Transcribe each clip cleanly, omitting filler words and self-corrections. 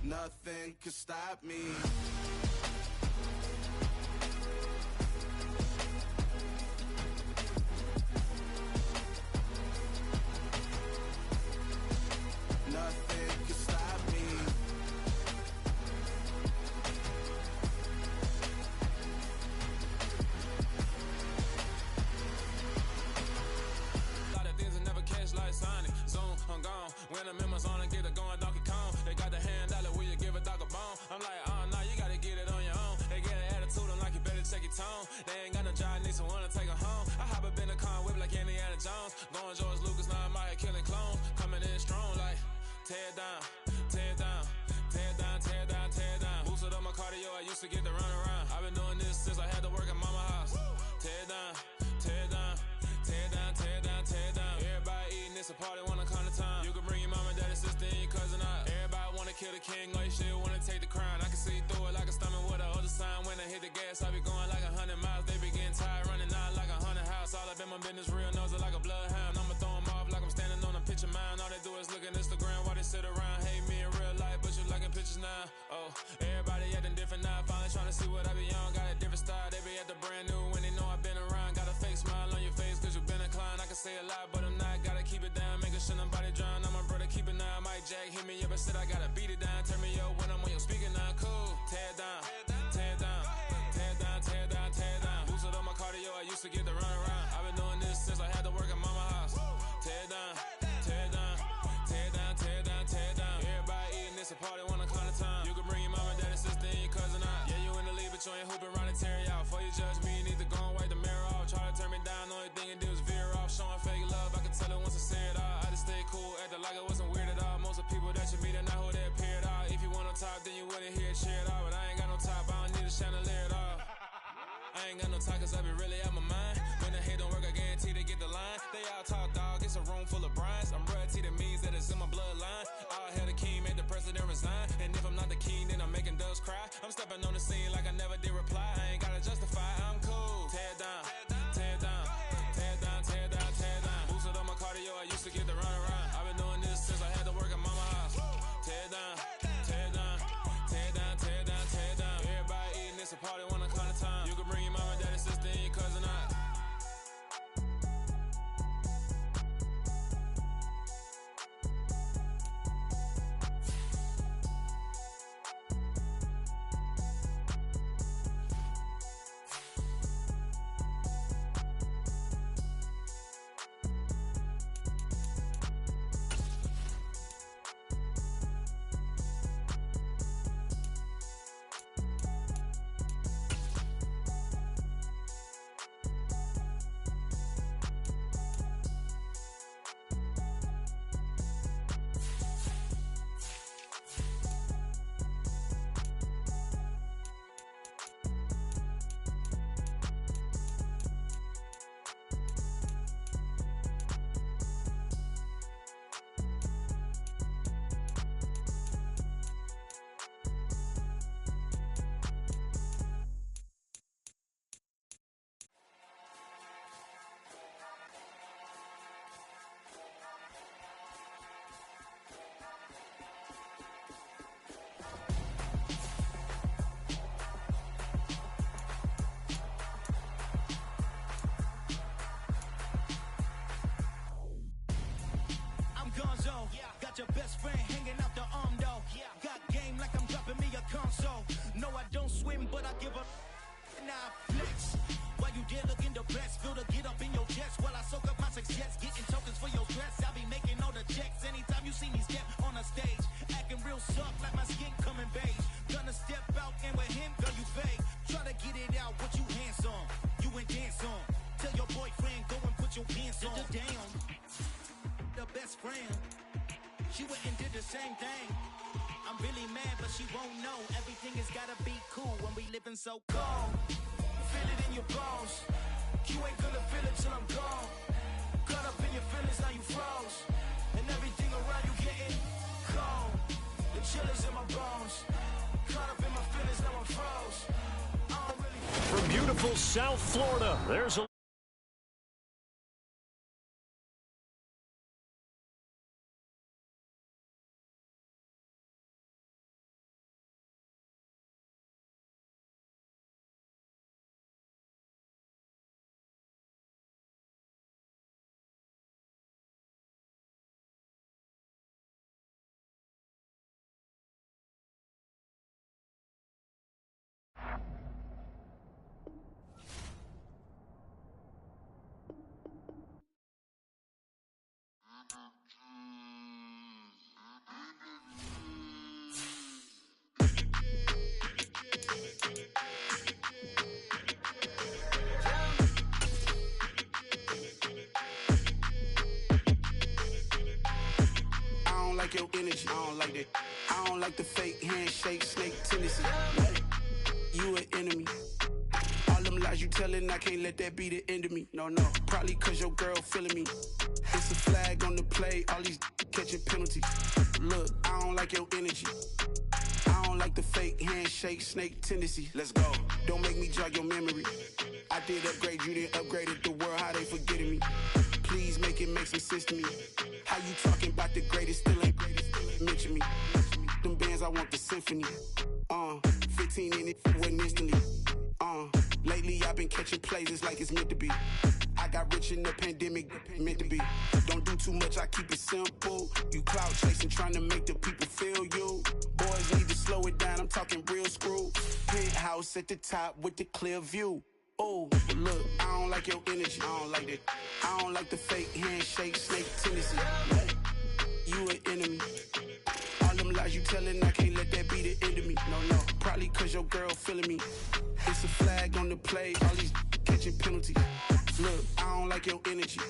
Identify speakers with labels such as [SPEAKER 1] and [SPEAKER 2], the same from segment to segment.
[SPEAKER 1] nothing can stop me. Nothing can stop me.
[SPEAKER 2] A lot of things that never catch like Sonic. Zoom, I'm gone. When I'm in my zone and get it going, Donkey Kong. They got the hand dollar, will you give a dog a bone? I'm like, oh no, you gotta get it on your own. They get an attitude, I'm like, you better check your tone. They ain't got no job, need someone to take her home. I hop up in the car, whip like Indiana Jones. Going George Lucas, now I'm out here killing clones. Coming in strong like, tear down, tear down, tear down, tear down, tear down. Boosted up my cardio, I used to get to run around. I've been doing this since I had to work at mama house. Tear down, tear down, tear down, tear down, tear down. Everybody eating, it's a party, wanna come to time. You can bring your mama, daddy, sister, and your cousin out. Everybody wanna kill the king, or you shit wanna take the crown. I can see through it like a stomach with a other sign. When I hit the gas, I be going like 100 miles. They be getting tired, running out like a 100 house. All up in my business, real nose it like a bloodhound. I'ma throw 'em off like I'm standing on a picture mound. All they do is look at Instagram while they sit around. Hate me in real life, but you liking pictures now. Oh, everybody acting different now. Finally trying to see what I be on. Got a different style, they be at the brand new when they know I've been around. Got a fake smile on your face cause you been inclined. I can say a lot, but I'm not. Gotta keep it down, making sure nobody drown. I'm my brother, keep it now. Mike Jack hit me up and said I gotta beat it down. Turn me up when I'm on your speaker now. Cool, tear down, tear down, tear down, tear down, tear down. Boosted up my cardio, I used to get to run around. I've been doing this since I had to work at mama house. Tear down, tear down, tear down, tear down, tear down. Everybody eating, it's a party, wanna come to time. You can bring your mama, daddy, sister, and your cousin out. Yeah, you in the lead, but you ain't hooping around and tear you out. Before you judge me, you need to go and wipe the mirror off. Try to turn me down, only thing you do is veer off. Showing fake love, I can tell it once I see it all. I just stay cool, acting like I wasn't weird at all. Most of the people that you meet are not who they appear at all. If you want on top, then you wouldn't hear it cheer at all. But I ain't got no top, I don't need a chandelier at all. I ain't got no talk cause I be really out my mind. When the hate don't work, I guarantee they get the line. They all talk dog, it's a room full of brines. I'm royalty, that means that it's in my bloodline. All hail the king, made the president resign. And if I'm not the king, then I'm making doves cry. I'm stepping on the scene like I never did reply. I ain't gotta justify, I'm cool. Tear down, tear down, tear down, tear down, tear down. Boosted up my cardio, I used to get to run around. I've been doing this since I had to work at mama house. Tear down, tear down, tear down, tear down, tear down. Everybody eating, it's a party, wanna come to time. You can bring your mama, daddy, sister, and your cousin out.
[SPEAKER 3] Got your best friend hanging out the arm though. Got game like I'm dropping me a console. No, I don't swim, but I give a now flex. While you there looking the best, feel the get up in your chest while I soak up my success, getting tokens for your stress. I be making all the checks anytime you see me step on a stage, acting real soft like my skin coming beige. Gonna step out and with him, girl, you fake. Try to get it out, what you handsome, you ain't dance on. Tell your boyfriend go and put your pants on. Damn, the best friend. She went and did the same thing. I'm really mad, but she won't know. Everything has gotta be cool when we living so cold. Feel it in your bones. You ain't gonna feel it till I'm gone. Caught up in your feelings, now you froze. And everything around you getting cold. The chill is in my bones. Caught up in my feelings, now I'm froze. I don't really...
[SPEAKER 4] From beautiful South Florida, there's a
[SPEAKER 1] like your energy. I don't like that. I don't like the fake handshake, snake tendency. You an enemy. All them lies you telling, I can't let that be the end of me. No, probably cause your girl feeling me. It's a flag on the play, all these catching penalties. Look, I don't like your energy. I don't like the fake handshake, snake tendency. Let's go. Don't make me jog your memory. I did upgrade you, then upgraded the world, how they forgetting me. Please make it make some sense to me. How you talking about the greatest, still ain't greatest, mention me. Them bands, I want the symphony. 15 in it, wasn't instantly. Lately I've been catching plays, it's like it's meant to be. I got rich in the pandemic, meant to be. Don't do too much, I keep it simple. You clout chasing, trying to make the people feel you. Boys need to slow it down, I'm talking real screw. Penthouse at the top with the clear view. Oh, look, I don't like your energy, I don't like that. I don't like the fake handshake, snake tendency. You an enemy. All them lies you telling, I can't let that be the end of me. No, probably cause your girl feeling me. It's a flag on the play, all these catching penalties. Look, I don't like your energy.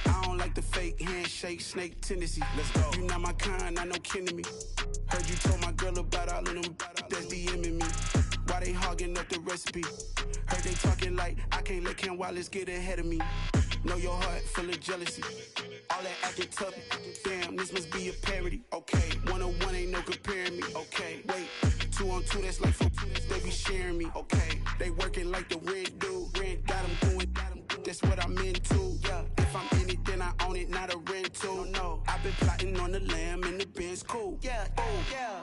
[SPEAKER 1] I don't like the fake handshake, snake tendency. Let's go. You not my kind, I know kin to me. Heard you told my girl about all of them that's DMing me. Why they hogging up the recipe? Heard they talking like I can't let Ken Wallace get ahead of me. Know your heart full of jealousy. All that acting tough, damn, this must be a parody. Okay, 101 ain't no comparing me. Okay, wait, 2 on 2, that's like 4, they be sharing me. Okay, they working like the rent do. Rent got them doing, that's what I'm into. Yeah, if I'm in it, then I own it, not a rental. No, I've been plotting on the lamb and the Benz cool. Yeah, yeah.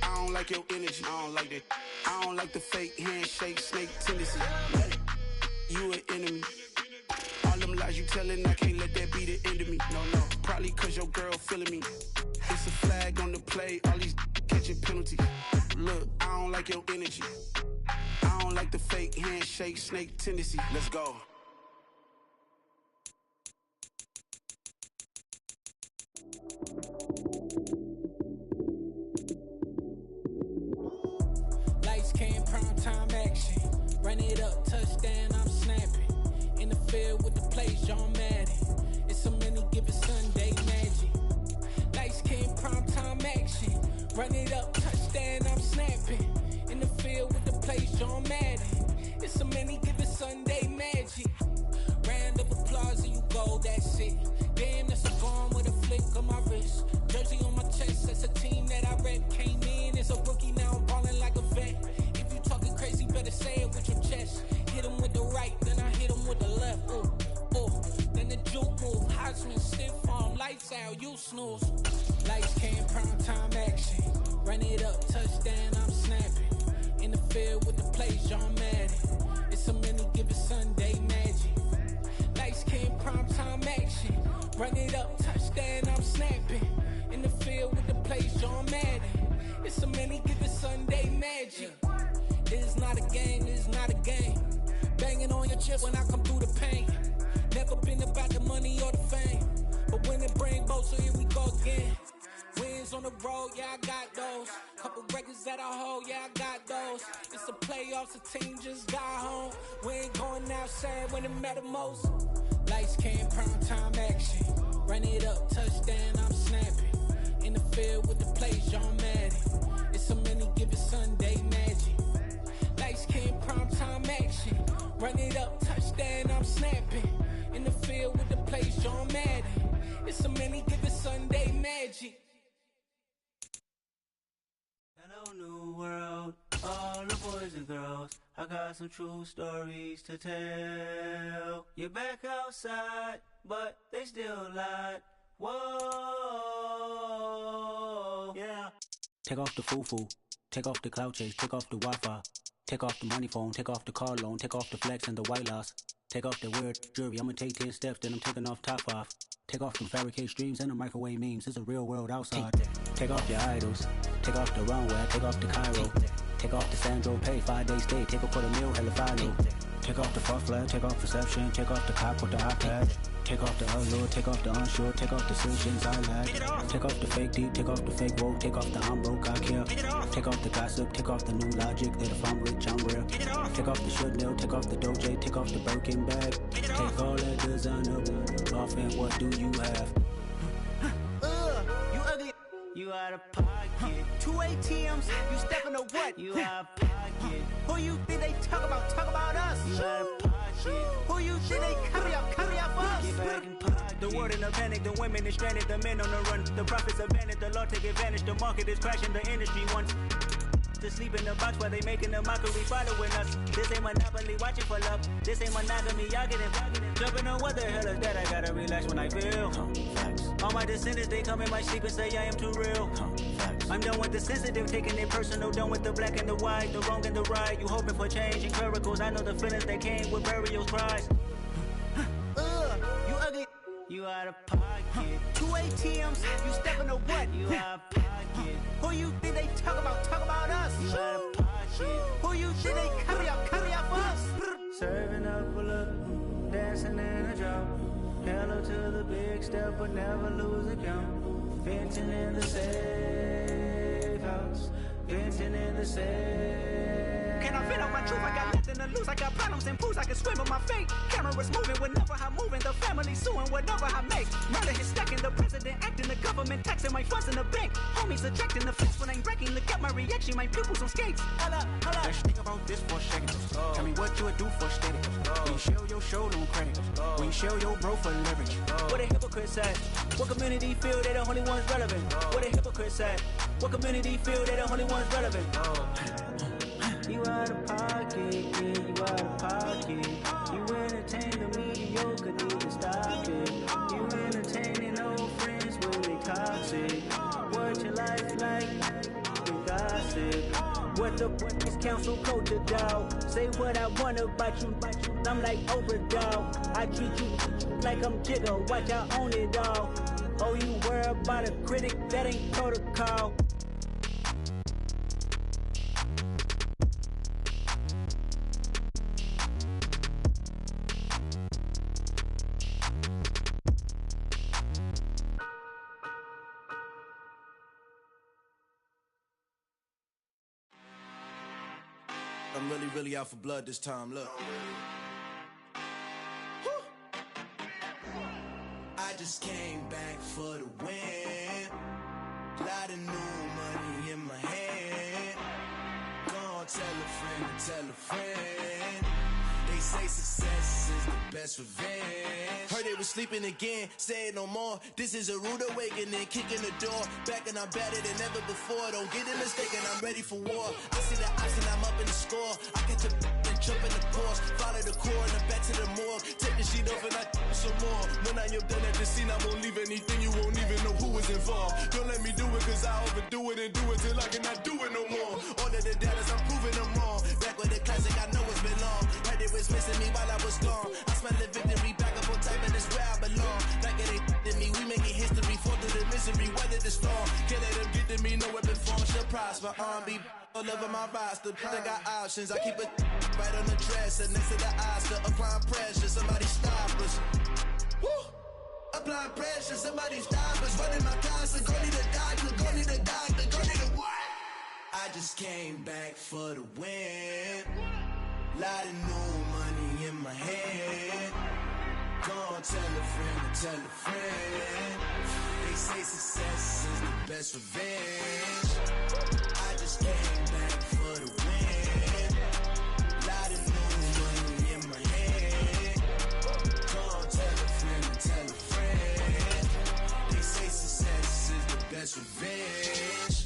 [SPEAKER 1] I don't like your energy, I don't like that. I don't like the fake handshake, snake tendency. You an enemy. All them lies you telling, I can't let that be the end of me. No, probably cause your girl feeling me. It's a flag on the play, all these catching penalties. Look, I don't like your energy. I don't like the fake handshake, snake tendency. Let's go.
[SPEAKER 5] Lights came, prime time action. Run it up, touchdown, I'm snapping. In the field with the plays, John Madden. It's a many given Sunday magic. Lights came, prime time action. Run it up, touchdown, I'm snapping. In the field with the plays, John Madden. It's a many given Sunday magic. Round of applause and you go, that's it. Damn, that's a bomb with a flick on my wrist. Jersey on my chest, that's a team that I rep. Came in as a rookie, now I'm balling like a vet. If you talking crazy, better say it with your chest. Hit him with the right, then I hit him with the left. Then the juke move, Heisman, stiff arm, lights out, you snooze. Lights came, prime time action. Run it up, touchdown, I'm snapping. In the field with the plays, John Madden. It's a many given Sunday magic. Lights came, prime time action. Run it up, touchdown, I'm snapping. In the field with the plays, John Madden. It's a many given Sunday magic. It is not a game, it is not a game. Banging on your chest when I come through the pain. Never been about the money or the fame. But when it bring both, so here we go again. Wins on the road, yeah, I got those. Couple records that I hold, yeah, I got those. It's the playoffs, the team just got home. We ain't going outside when it matter most. Lights came, prime time action. Run it up, touchdown, I'm snapping. In the field with the plays, John Madden. It's a many given Sunday magic. Lights came, prime time action. Run it up, touchdown, I'm snapping. In the field with the plays, John Madden. It's a many given Sunday magic.
[SPEAKER 6] Hello, new world, all the boys and girls. I got some true stories to tell. You're back outside, but they still lied. Whoa, yeah.
[SPEAKER 7] Take off the foo-foo, take off the cloud chase, take off the Wi-Fi. Take off the money phone, take off the car loan, take off the flex and the white loss. Take off the weird jewelry, I'ma take 10 steps, then I'm taking off top 5. Take off them fabricate streams and the microwave memes, it's a real world outside. Take off your idols, take off the runway, take off the Cairo. Take off the Sandro pay, 5-day stay, take a $250,000, hella follow. Take off the false flag, take off perception, take off the cop with the iPad. Take off the allure, take off the unsure, take off decisions I lack. Take off the fake deep, take off the fake woke, take off the I'm broke, I care. Take off the gossip, take off the new logic that if I'm rich, I'm real. Take off the should know, take off the Doje, take off the Birkin bag. Take all that desirable. Offhand, what do you have?
[SPEAKER 6] You ugly. You out of pocket.
[SPEAKER 3] 2 ATMs, you stepping to what?
[SPEAKER 6] You out of pocket.
[SPEAKER 3] Who you think they talk about? Talk about us.
[SPEAKER 6] You out of pocket.
[SPEAKER 3] Who you think they carry out for us?
[SPEAKER 6] Get back in pocket.
[SPEAKER 7] The world in a panic, the women is stranded, the men on the run. The profits abandoned, the law take advantage. The market is crashing, the industry wants to sleep in the box while they making a mockery following us. This ain't monopoly, watching for love. This ain't monogamy, y'all getting jumping on what the hell is that? I gotta relax when I feel. All my descendants, they come in my sleep and say I am too real. I'm done with the sensitive, taking it personal. Done with the black and the white, the wrong and the right. You hoping for change and miracles. I know the feelings that came with burial cries.
[SPEAKER 3] You ugly.
[SPEAKER 6] You out of pocket.
[SPEAKER 3] 2 ATMs, you stepping to what?
[SPEAKER 6] You out of pocket.
[SPEAKER 3] Who you think they talk about? Talk about us.
[SPEAKER 6] You out of pocket.
[SPEAKER 3] Who you think they carry out for us?
[SPEAKER 6] Serving up a look, dancing in a drop. Hello to the big step, but never lose a count. Venting in the safe house. Venting in the safe.
[SPEAKER 3] Can I vent out my truth? I got nothing to lose. I got problems and pools. I can swim with my fate. Cameras moving whenever I'm moving. The family suing whatever I make. Murder is stacking. The president acting. The government taxing my funds in the bank. Homies ejecting the fence when I'm breaking. Look at my reaction. My pupils on skates. Hold up.
[SPEAKER 7] Let's think about this for a second. Tell me what you would do for steady. When you show your show, don't crack. When you show your bro for leverage.
[SPEAKER 6] What a hypocrite said. What community feel they the only ones relevant? What a hypocrite said. What community feel they the only ones relevant? You out of pocket, yeah, you out of pocket. You entertain the mediocre, need to stop it. You entertaining old friends when they toxic. What your life like? You gossip. What the is council culture, dog? Say what I want about you. I'm like overdog. I treat you like I'm Jigga. Watch I own it all. Oh, you worry about a critic? That ain't protocol.
[SPEAKER 8] I'm really out for blood this time, look. I just came back for the win. Lot of new money in my hand. Gonna tell a friend to tell a friend. They say success is the best revenge. Heard they was sleeping again, say it no more. This is a rude awakening, kicking the door. Back and I'm better than ever before. Don't get it mistaken, I'm ready for war. I see the option, I'm up in the score. I catch a and jump in the course. Follow the core and then back to the morgue. Take the sheet off and I some more. When I am done at the scene, I won't leave anything. You won't even know who was involved. Don't let me do it, cause I overdo it and do it till I cannot do it no more. All of the doubters, I'm proving them wrong. Back with the classic, I know it's been long. Heard it was missing me while I was gone. I smell the victory, back up on time, and it's where I belong. Like it ain't to me, we making history. Fall through the misery, weather the storm. Can't let them get to me, no weapon form should prosper. R&B all over my roster, I got options. I keep it right on the dresser, next to the Oscar. Applying pressure, somebody stop us. Woo! Applying pressure, somebody stop us. Running my constant, go need a doctor, go need a doctor, go need a what? I just came back for the win. Lot of new money in my hand. Gonna tell a friend to tell a friend. They say success is the best revenge. I just came back for the win. Lot of new money in my hand. Gonna tell a friend to tell a friend. They say success is the best revenge.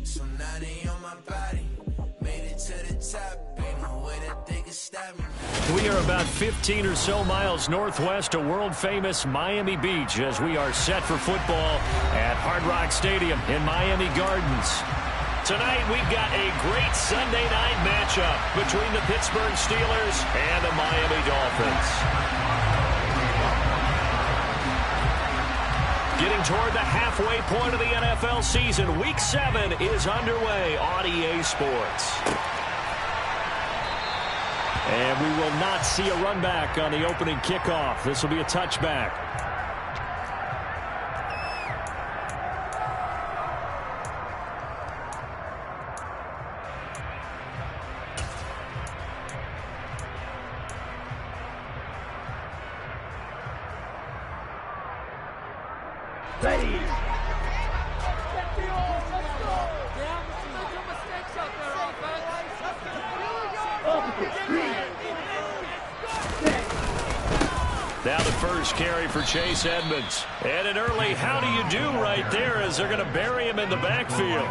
[SPEAKER 8] So now they on my body. Made it to the top. Ain't no way that they can stop me.
[SPEAKER 4] We are about 15 or so miles northwest of world-famous Miami Beach as we are set for football at Hard Rock Stadium in Miami Gardens. Tonight, we've got a great Sunday night matchup between the Pittsburgh Steelers and the Miami Dolphins. Getting toward the halfway point of the NFL season, Week 7 is underway on EA Sports. And we will not see a run back on the opening kickoff. This will be a touchback.
[SPEAKER 9] Ready.
[SPEAKER 4] Now the first carry for Chase Edmonds. And an early how do you do right there as they're going to bury him in the backfield.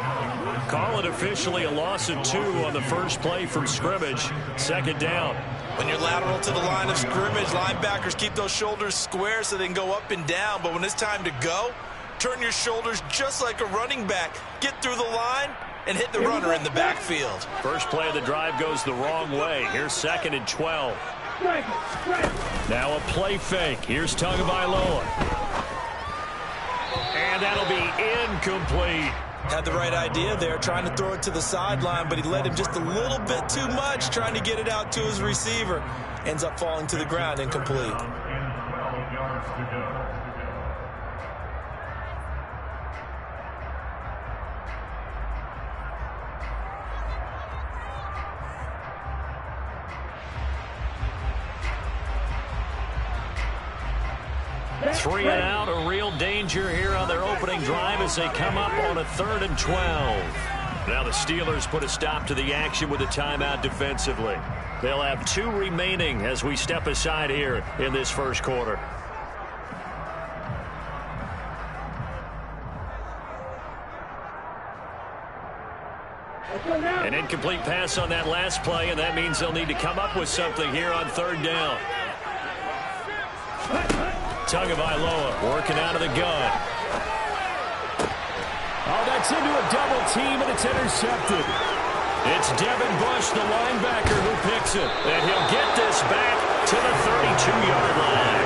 [SPEAKER 4] Call it officially a loss of 2 on the first play from scrimmage. Second down.
[SPEAKER 10] When you're lateral to the line of scrimmage, linebackers keep those shoulders square so they can go up and down. But when it's time to go, turn your shoulders just like a running back. Get through the line and hit the runner in the backfield.
[SPEAKER 4] First play of the drive goes the wrong way. Here's 2nd and 12. Now a play fake. Here's Tagovailoa. And that'll be incomplete.
[SPEAKER 10] Had the right idea there, trying to throw it to the sideline, but he led him just a little bit too much, trying to get it out to his receiver. Ends up falling to the ground, incomplete.
[SPEAKER 4] 3 and out, a real danger here on their opening drive as they come up on a 3rd and 12. Now the Steelers put a stop to the action with a timeout defensively. They'll have 2 remaining as we step aside here in this first quarter. An incomplete pass on that last play, and that means they'll need to come up with something here on 3rd down. Tagovailoa working out of the gun.
[SPEAKER 11] Oh, that's into a double team, and it's intercepted.
[SPEAKER 4] It's Devin Bush, the linebacker, who picks it. And he'll get this back to the 32-yard line.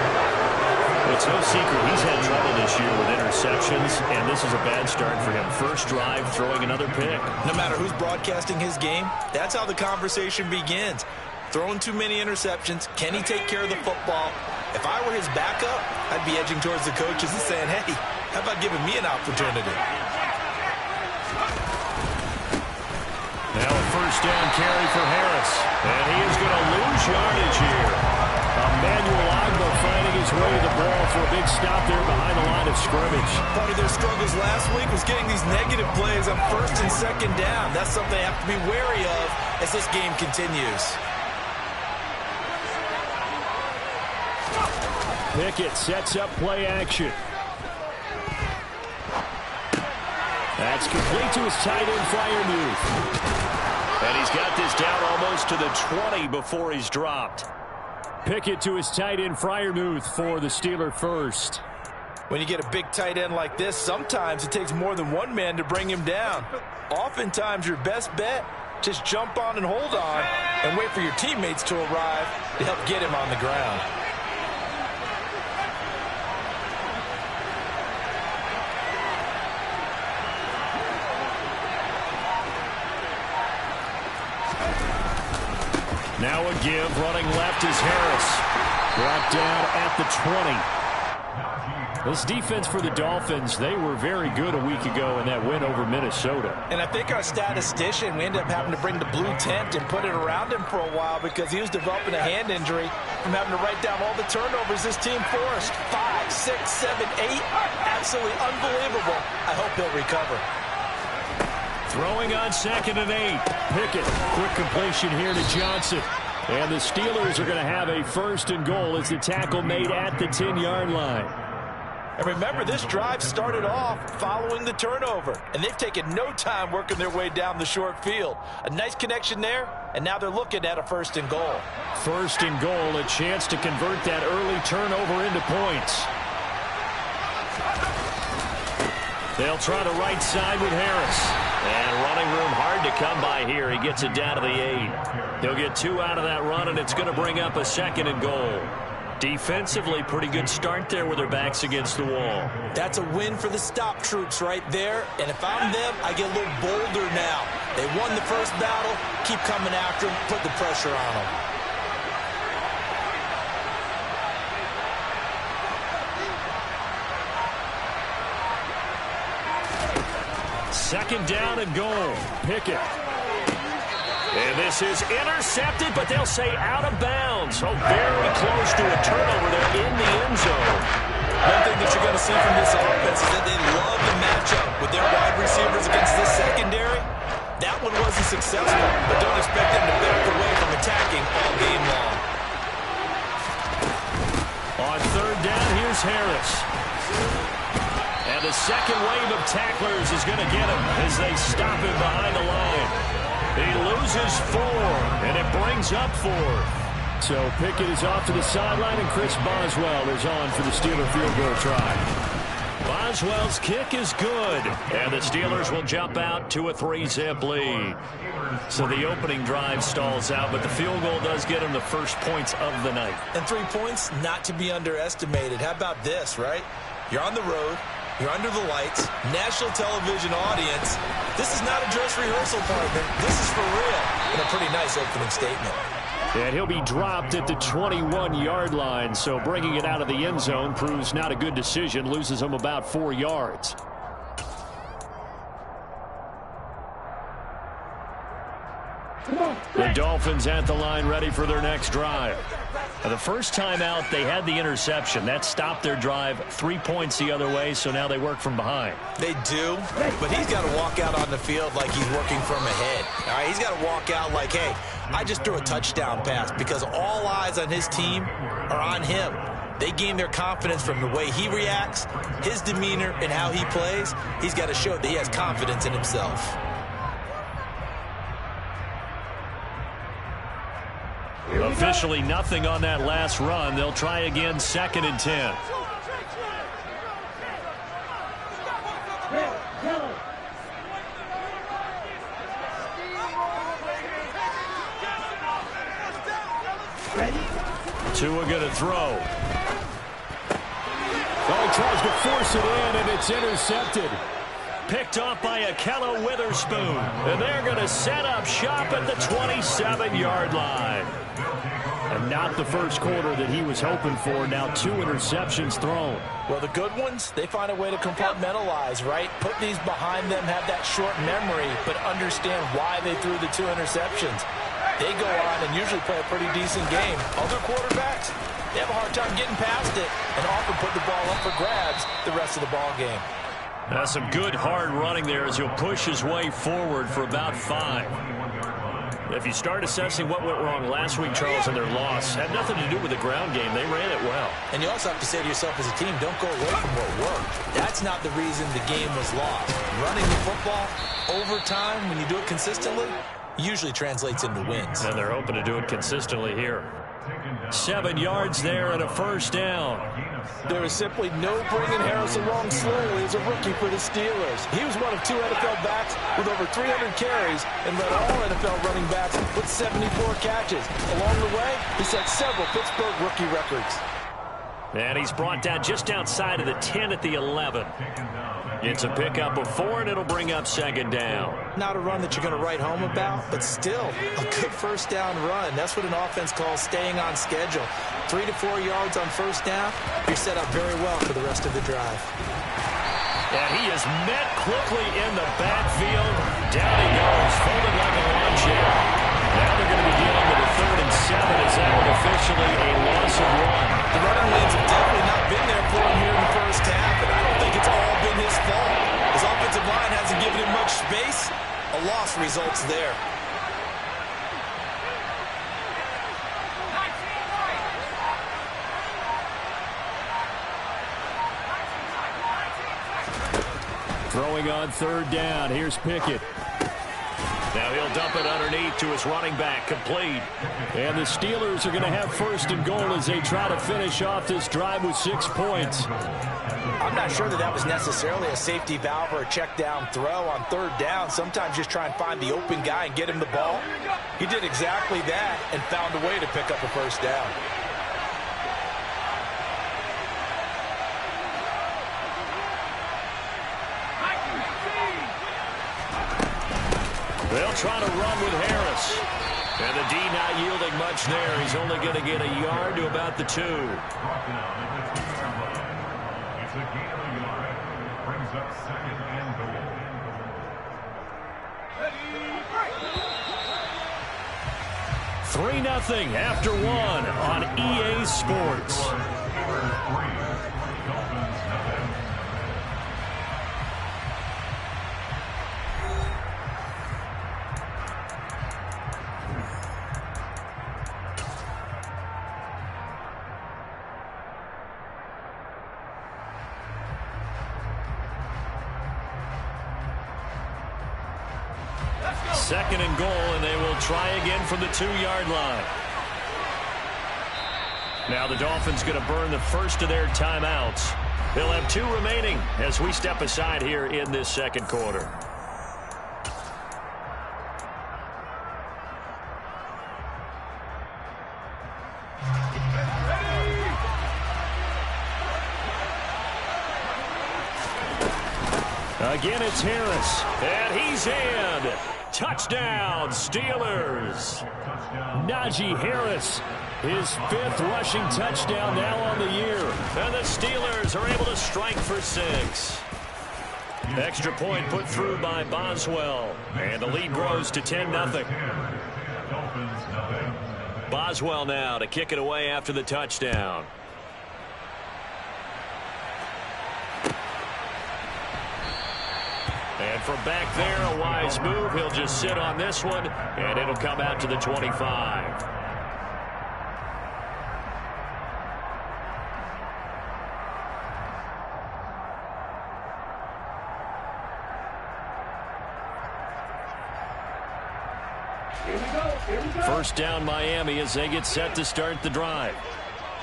[SPEAKER 4] It's no secret he's had trouble this year with interceptions, and this is a bad start for him. First drive, throwing another pick.
[SPEAKER 10] No matter who's broadcasting his game, that's how the conversation begins. Throwing too many interceptions. Can he take care of the football? If I were his backup, I'd be edging towards the coaches and saying, hey, how about giving me an opportunity?
[SPEAKER 4] Now a first down carry for Harris. And he is going to lose yardage here. Emmanuel Agba finding his way to the ball for a big stop there behind the line of scrimmage.
[SPEAKER 10] Part of their struggles last week was getting these negative plays on 1st and 2nd down. That's something they have to be wary of as this game continues.
[SPEAKER 11] Pickett sets up play action. That's complete to his tight end, Freiermuth.
[SPEAKER 4] And he's got this down almost to the 20 before he's dropped.
[SPEAKER 11] Pickett to his tight end, Freiermuth, for the Steeler first.
[SPEAKER 10] When you get a big tight end like this, sometimes it takes more than one man to bring him down. Oftentimes, your best bet, just jump on and hold on and wait for your teammates to arrive to help get him on the ground.
[SPEAKER 4] Now a give, running left is Harris. Brought down at the 20.
[SPEAKER 11] This defense for the Dolphins, they were very good a week ago in that win over Minnesota.
[SPEAKER 10] And I think our statistician, we ended up having to bring the blue tent and put it around him for a while because he was developing a hand injury from having to write down all the turnovers this team forced. 5, 6, 7, 8. Absolutely unbelievable. I hope he'll recover.
[SPEAKER 4] Throwing on 2nd and 8.
[SPEAKER 11] Pickett, quick completion here to Johnson. And the Steelers are going to have a 1st and goal as the tackle made at the 10-yard line.
[SPEAKER 10] And remember, this drive started off following the turnover. And they've taken no time working their way down the short field. A nice connection there, and now they're looking at a 1st and goal.
[SPEAKER 4] 1st and goal, a chance to convert that early turnover into points. They'll try the right side with Harris. And running room hard to come by here. He gets it down to the 8. He'll get 2 out of that run, and it's going to bring up a 2nd and goal. Defensively, pretty good start there with their backs against the wall.
[SPEAKER 10] That's a win for the stop troops right there. And if I'm them, I get a little bolder now. They won the first battle. Keep coming after them. Put the pressure on them.
[SPEAKER 4] Second down and goal. Pickett. And this is intercepted, but they'll say out of bounds. Oh, very close to a turnover there in the end zone.
[SPEAKER 10] One thing that you're going to see from this offense is that they love the matchup with their wide receivers against this secondary. That one wasn't successful, but don't expect them to back away from attacking all game long.
[SPEAKER 4] On third down, here's Harris. And the second wave of tacklers is going to get him as they stop him behind the line. He loses 4, and it brings up 4. So Pickett is off to the sideline, and Chris Boswell is on for the Steeler field goal try. Boswell's kick is good, and the Steelers will jump out to a 3-zip lead. So the opening drive stalls out, but the field goal does get them the first points of the night.
[SPEAKER 10] And 3 points, not to be underestimated. How about this, right? You're on the road. You're under the lights. National television audience. This is not a dress rehearsal, partner. This is for real. And a pretty nice opening statement.
[SPEAKER 4] And he'll be dropped at the 21-yard line, so bringing it out of the end zone proves not a good decision, loses him about 4 yards. The Dolphins at the line ready for their next drive. Now, the first time out, they had the interception. That stopped their drive 3 points the other way, so now they work from behind.
[SPEAKER 10] They do, but he's got to walk out on the field like he's working from ahead. All right, he's got to walk out like, hey, I just threw a touchdown pass, because all eyes on his team are on him. They gain their confidence from the way he reacts, his demeanor, and how he plays. He's got to show that he has confidence in himself.
[SPEAKER 4] Officially nothing on that last run. They'll try again, 2nd and 10. Tua going to throw.
[SPEAKER 11] Oh, he tries to force it in, and it's intercepted.
[SPEAKER 4] Picked off by Akello Witherspoon. And they're going to set up shop at the 27-yard line. And not the first quarter that he was hoping for. Now 2 interceptions thrown.
[SPEAKER 10] Well, the good ones, they find a way to compartmentalize, right? Put these behind them, have that short memory, but understand why they threw the 2 interceptions. They go on and usually play a pretty decent game. Other quarterbacks, they have a hard time getting past it and often put the ball up for grabs the rest of the ball game.
[SPEAKER 4] That's some good hard running there as he'll push his way forward for about 5. If you start assessing what went wrong last week, Charles, and their loss, had nothing to do with the ground game. They ran it well.
[SPEAKER 10] And you also have to say to yourself as a team, don't go away from what worked. That's not the reason the game was lost. Running the football over time, when you do it consistently, usually translates into wins.
[SPEAKER 4] And they're hoping to do it consistently here. 7 yards there and a first down.
[SPEAKER 10] There is simply no bringing Harris along slowly as a rookie for the Steelers. He was one of 2 NFL backs with over 300 carries and led all NFL running backs with 74 catches. Along the way, he set several Pittsburgh rookie records.
[SPEAKER 4] And he's brought down just outside of the 10 at the 11. It's a pickup of 4, and it'll bring up 2nd down.
[SPEAKER 10] Not a run that you're going to write home about, but still a good first down run. That's what an offense calls staying on schedule. 3 to 4 yards on first down, you're set up very well for the rest of the drive.
[SPEAKER 4] And he is met quickly in the backfield. Down he goes, folded like a lawn chair. Now they're going to be dealing with a 3rd and 7 as that one officially a loss of 1.
[SPEAKER 10] The running lanes have definitely not been there for him here in the first half, and I don't think it's all been his fault. His offensive line hasn't given him much space. A loss results there.
[SPEAKER 11] Throwing on 3rd down. Here's Pickett.
[SPEAKER 4] Now he'll dump it underneath to his running back, complete.
[SPEAKER 11] And the Steelers are going to have 1st and goal as they try to finish off this drive with 6 points.
[SPEAKER 10] I'm not sure that was necessarily a safety valve or a check down throw on 3rd down. Sometimes just try and find the open guy and get him the ball. He did exactly that and found a way to pick up a first down.
[SPEAKER 4] They'll try to run with Harris. And the D not yielding much there. He's only going to get a yard to about the 2.
[SPEAKER 9] It's a gain of a yard. Brings up 2nd and goal.
[SPEAKER 4] 3-0 after 1 on EA Sports. Second and goal, and they will try again from the 2-yard line. Now the Dolphins going to burn the first of their timeouts. They'll have 2 remaining as we step aside here in this second quarter. Again, it's Harris, and he's in. Touchdown, Steelers. Najee Harris, his 5th rushing touchdown now on the year. And the Steelers are able to strike for 6. Extra point put through by Boswell. And the lead grows to 10-0. Boswell now to kick it away after the touchdown. And from back there, a wise move. He'll just sit on this one, and it'll come out to the 25. First down, Miami, as they get set to start the drive.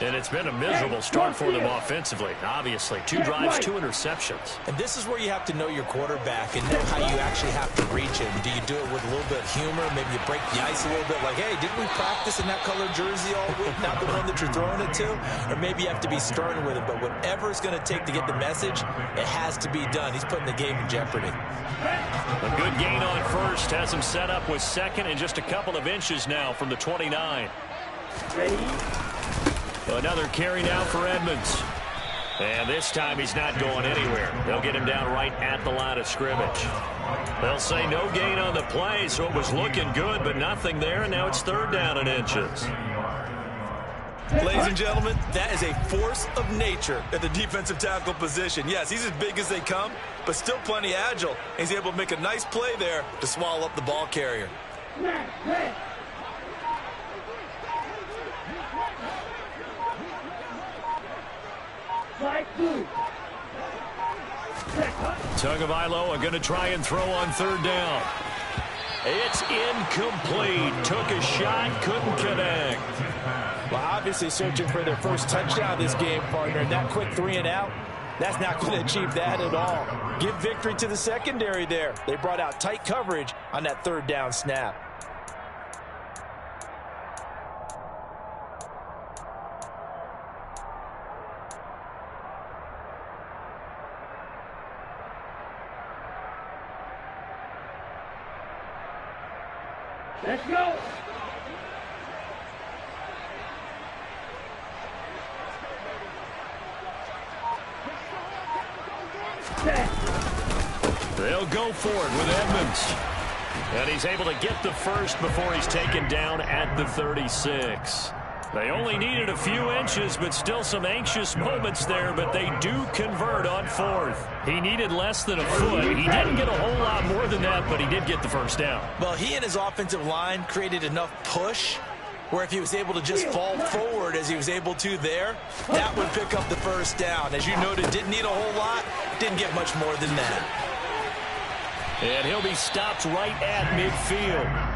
[SPEAKER 4] And it's been a miserable start for them offensively. Obviously, 2 drives, 2 interceptions.
[SPEAKER 10] And this is where you have to know your quarterback and know how you actually have to reach him. Do you do it with a little bit of humor? Maybe you break the ice a little bit like, hey, didn't we practice in that color jersey all week, not the one that you're throwing it to? Or maybe you have to be stern with him. But whatever it's going to take to get the message, it has to be done. He's putting the game in jeopardy.
[SPEAKER 4] A good gain on first has him set up with second and just a couple of inches now from the 29.
[SPEAKER 6] Ready?
[SPEAKER 4] Another carry now for Edmonds. And this time he's not going anywhere. They'll get him down right at the line of scrimmage. They'll say no gain on the play, so it was looking good, but nothing there, and now it's 3rd down and inches.
[SPEAKER 10] Ladies and gentlemen, that is a force of nature at the defensive tackle position. Yes, he's as big as they come, but still plenty agile. He's able to make a nice play there to swallow up the ball carrier.
[SPEAKER 4] Tagovailoa are going to try and throw on 3rd down. It's incomplete. Took a shot, couldn't connect.
[SPEAKER 10] Well, obviously searching for their first touchdown this game, partner. And that quick 3 and out, that's not going to achieve that at all. Give victory to the secondary there. They brought out tight coverage on that 3rd down snap.
[SPEAKER 6] Let's go.
[SPEAKER 4] They'll go for it with Edmonds. And he's able to get the first before he's taken down at the 36. They only needed a few inches, but still some anxious moments there, but they do convert on 4th. He needed less than a foot. He didn't get a whole lot more than that, but he did get the first down.
[SPEAKER 10] Well, he and his offensive line created enough push where if he was able to just fall forward as he was able to there, that would pick up the first down. As you noted, didn't need a whole lot, didn't get much more than that.
[SPEAKER 4] And he'll be stopped right at midfield.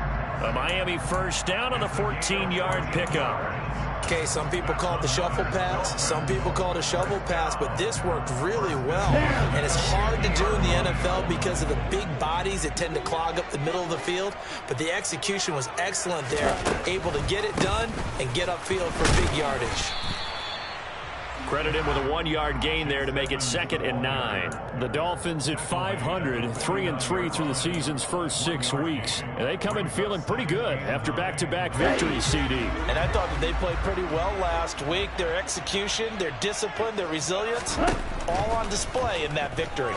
[SPEAKER 4] A Miami first down on a 14-yard pickup.
[SPEAKER 10] Okay, some people call it the shuffle pass. Some people call it a shovel pass, but this worked really well. And it's hard to do in the NFL because of the big bodies that tend to clog up the middle of the field. But the execution was excellent there, able to get it done and get upfield for big yardage.
[SPEAKER 4] Credit him with a 1-yard gain there to make it 2nd and 9. The Dolphins at 500, 3-3 through the season's first 6 weeks. And they come in feeling pretty good after back-to-back victories, CD.
[SPEAKER 10] And I thought that they played pretty well last week. Their execution, their discipline, their resilience, all on display in that victory.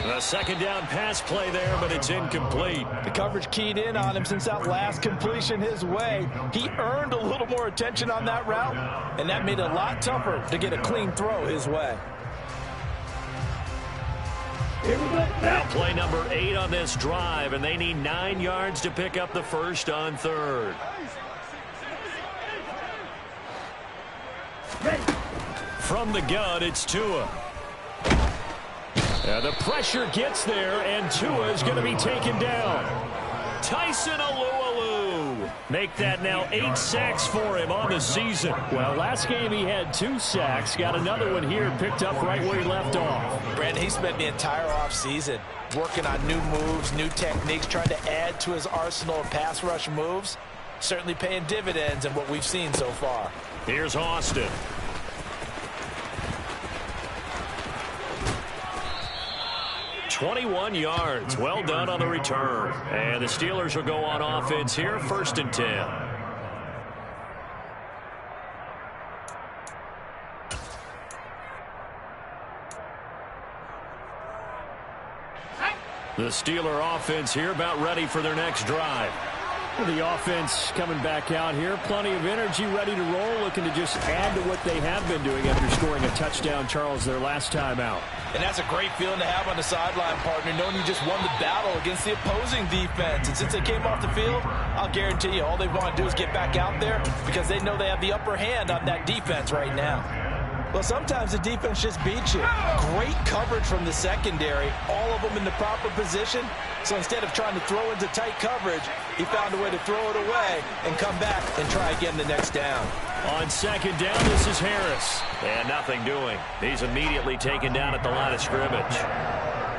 [SPEAKER 11] A second down pass play there, but it's incomplete.
[SPEAKER 10] The coverage keyed in on him since that last completion his way. He earned a little more attention on that route, and that made it a lot tougher to get a clean throw his way.
[SPEAKER 11] Now play number 8 on this drive, and they need 9 yards to pick up the first on third. From the gun, it's Tua. The pressure gets there, and Tua is going to be taken down. Tyson Alualu. Make that now 8 sacks for him on the season. Well, last game he had 2 sacks. Got another one here, picked up right where he left off.
[SPEAKER 10] Brandon, he spent the entire offseason working on new moves, new techniques, trying to add to his arsenal of pass rush moves. Certainly paying dividends in what we've seen so far.
[SPEAKER 11] Here's Austin. "21 yards. Well done on the return. And the Steelers will go on offense here, 1st and 10. The Steeler offense here about ready for their next drive. The offense coming back out here. Plenty of energy, ready to roll, looking to just add to what they have been doing after scoring a touchdown, Charles, their last time out.
[SPEAKER 10] And that's a great feeling to have on the sideline, partner, knowing you just won the battle against the opposing defense. And since they came off the field, I'll guarantee you all they want to do is get back out there because they know they have the upper hand on that defense right now. Well, sometimes the defense just beats you. Great coverage from the secondary, all of them in the proper position. So instead of trying to throw into tight coverage, he found a way to throw it away and come back and try again the next down.
[SPEAKER 11] On second down, this is Harris. And nothing doing. He's immediately taken down at the line of scrimmage.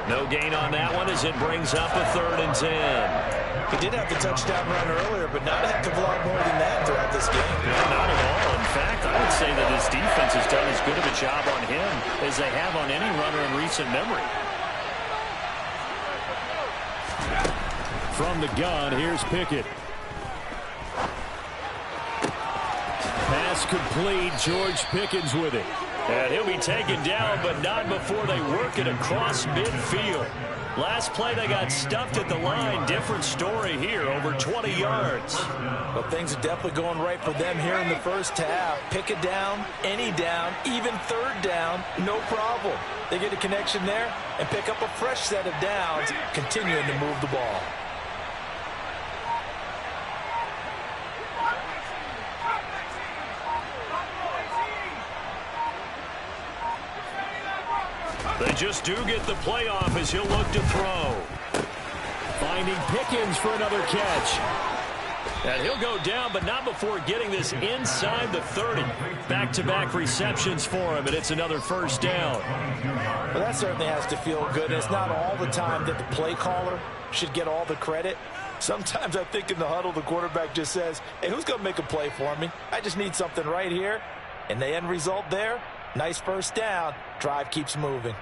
[SPEAKER 11] No gain on that one as it brings up a 3rd and 10.
[SPEAKER 10] He did have the touchdown run earlier, but not a heck of a lot more than that throughout this game.
[SPEAKER 11] No, not at all. In fact, I would say that his defense has done as good of a job on him as they have on any runner in recent memory. From the gun, here's Pickett. Pass complete. George Pickens with it. And he'll be taken down, but not before they work it across midfield. Last play, they got stuffed at the line. Different story here, over 20 yards.
[SPEAKER 10] Well, things are definitely going right for them here in the first half. Pick a down, any down, even 3rd down, no problem. They get a connection there and pick up a fresh set of downs, continuing to move the ball.
[SPEAKER 11] They just do get the playoff as he'll look to throw. Finding Pickens for another catch. And he'll go down, but not before getting this inside the 30. Back-to-back receptions for him, and it's another 1st down.
[SPEAKER 10] Well, that certainly has to feel good. It's not all the time that the play caller should get all the credit. Sometimes I think in the huddle, the quarterback just says, hey, who's going to make a play for me? I just need something right here. And the end result there, nice 1st down. Drive keeps moving.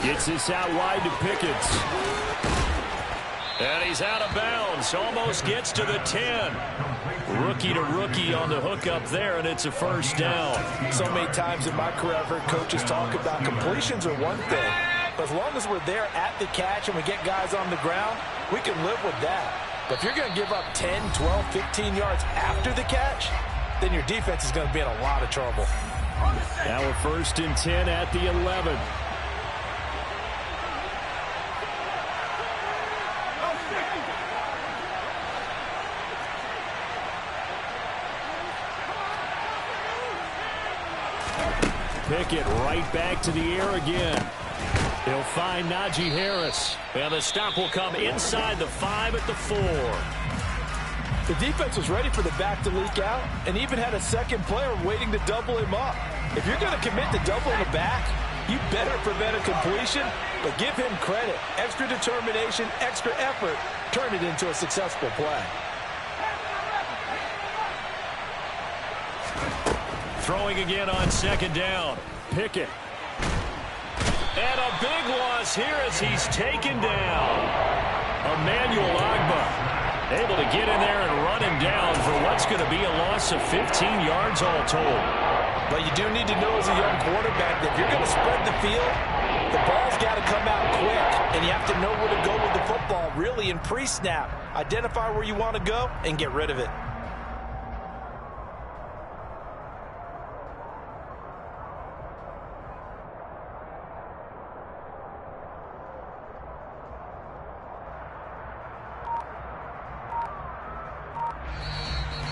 [SPEAKER 11] Gets this out wide to Pickens. And he's out of bounds. Almost gets to the 10. Rookie to rookie on the hook up there, and it's a 1st down.
[SPEAKER 10] So many times in my career, I've heard coaches talk about completions are one thing. But as long as we're there at the catch and we get guys on the ground, we can live with that. But if you're going to give up 10, 12, 15 yards after the catch, then your defense is going to be in a lot of trouble.
[SPEAKER 11] Now a 1st and 10 at the 11. Pickett right back to the air again. He'll find Najee Harris. And the stop will come inside the 5 at the 4.
[SPEAKER 10] The defense was ready for the back to leak out and even had a second player waiting to double him up. If you're going to commit to doubling the back, you better prevent a completion, but give him credit. Extra determination, extra effort, turn it into a successful play.
[SPEAKER 11] Throwing again on second down. Pickett. And a big loss here as he's taken down.
[SPEAKER 4] Emmanuel Ogbah able to get in there and run him down for what's going to be a loss of 15 yards all told.
[SPEAKER 10] But you do need to know as a young quarterback that if you're going to spread the field, the ball's got to come out quick, and you have to know where to go with the football really in pre-snap. Identify where you want to go and get rid of it.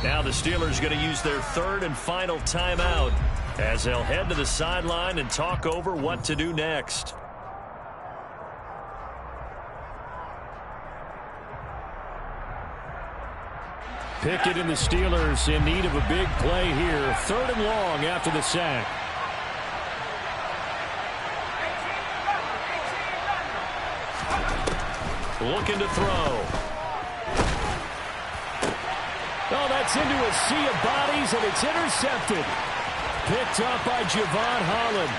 [SPEAKER 4] Now the Steelers going to use their third and final timeout as they'll head to the sideline and talk over what to do next. Pickett and the Steelers in need of a big play here. Third and long after the sack. Looking to throw. Oh, that's into a sea of bodies, and it's intercepted. Picked up by Javon Holland.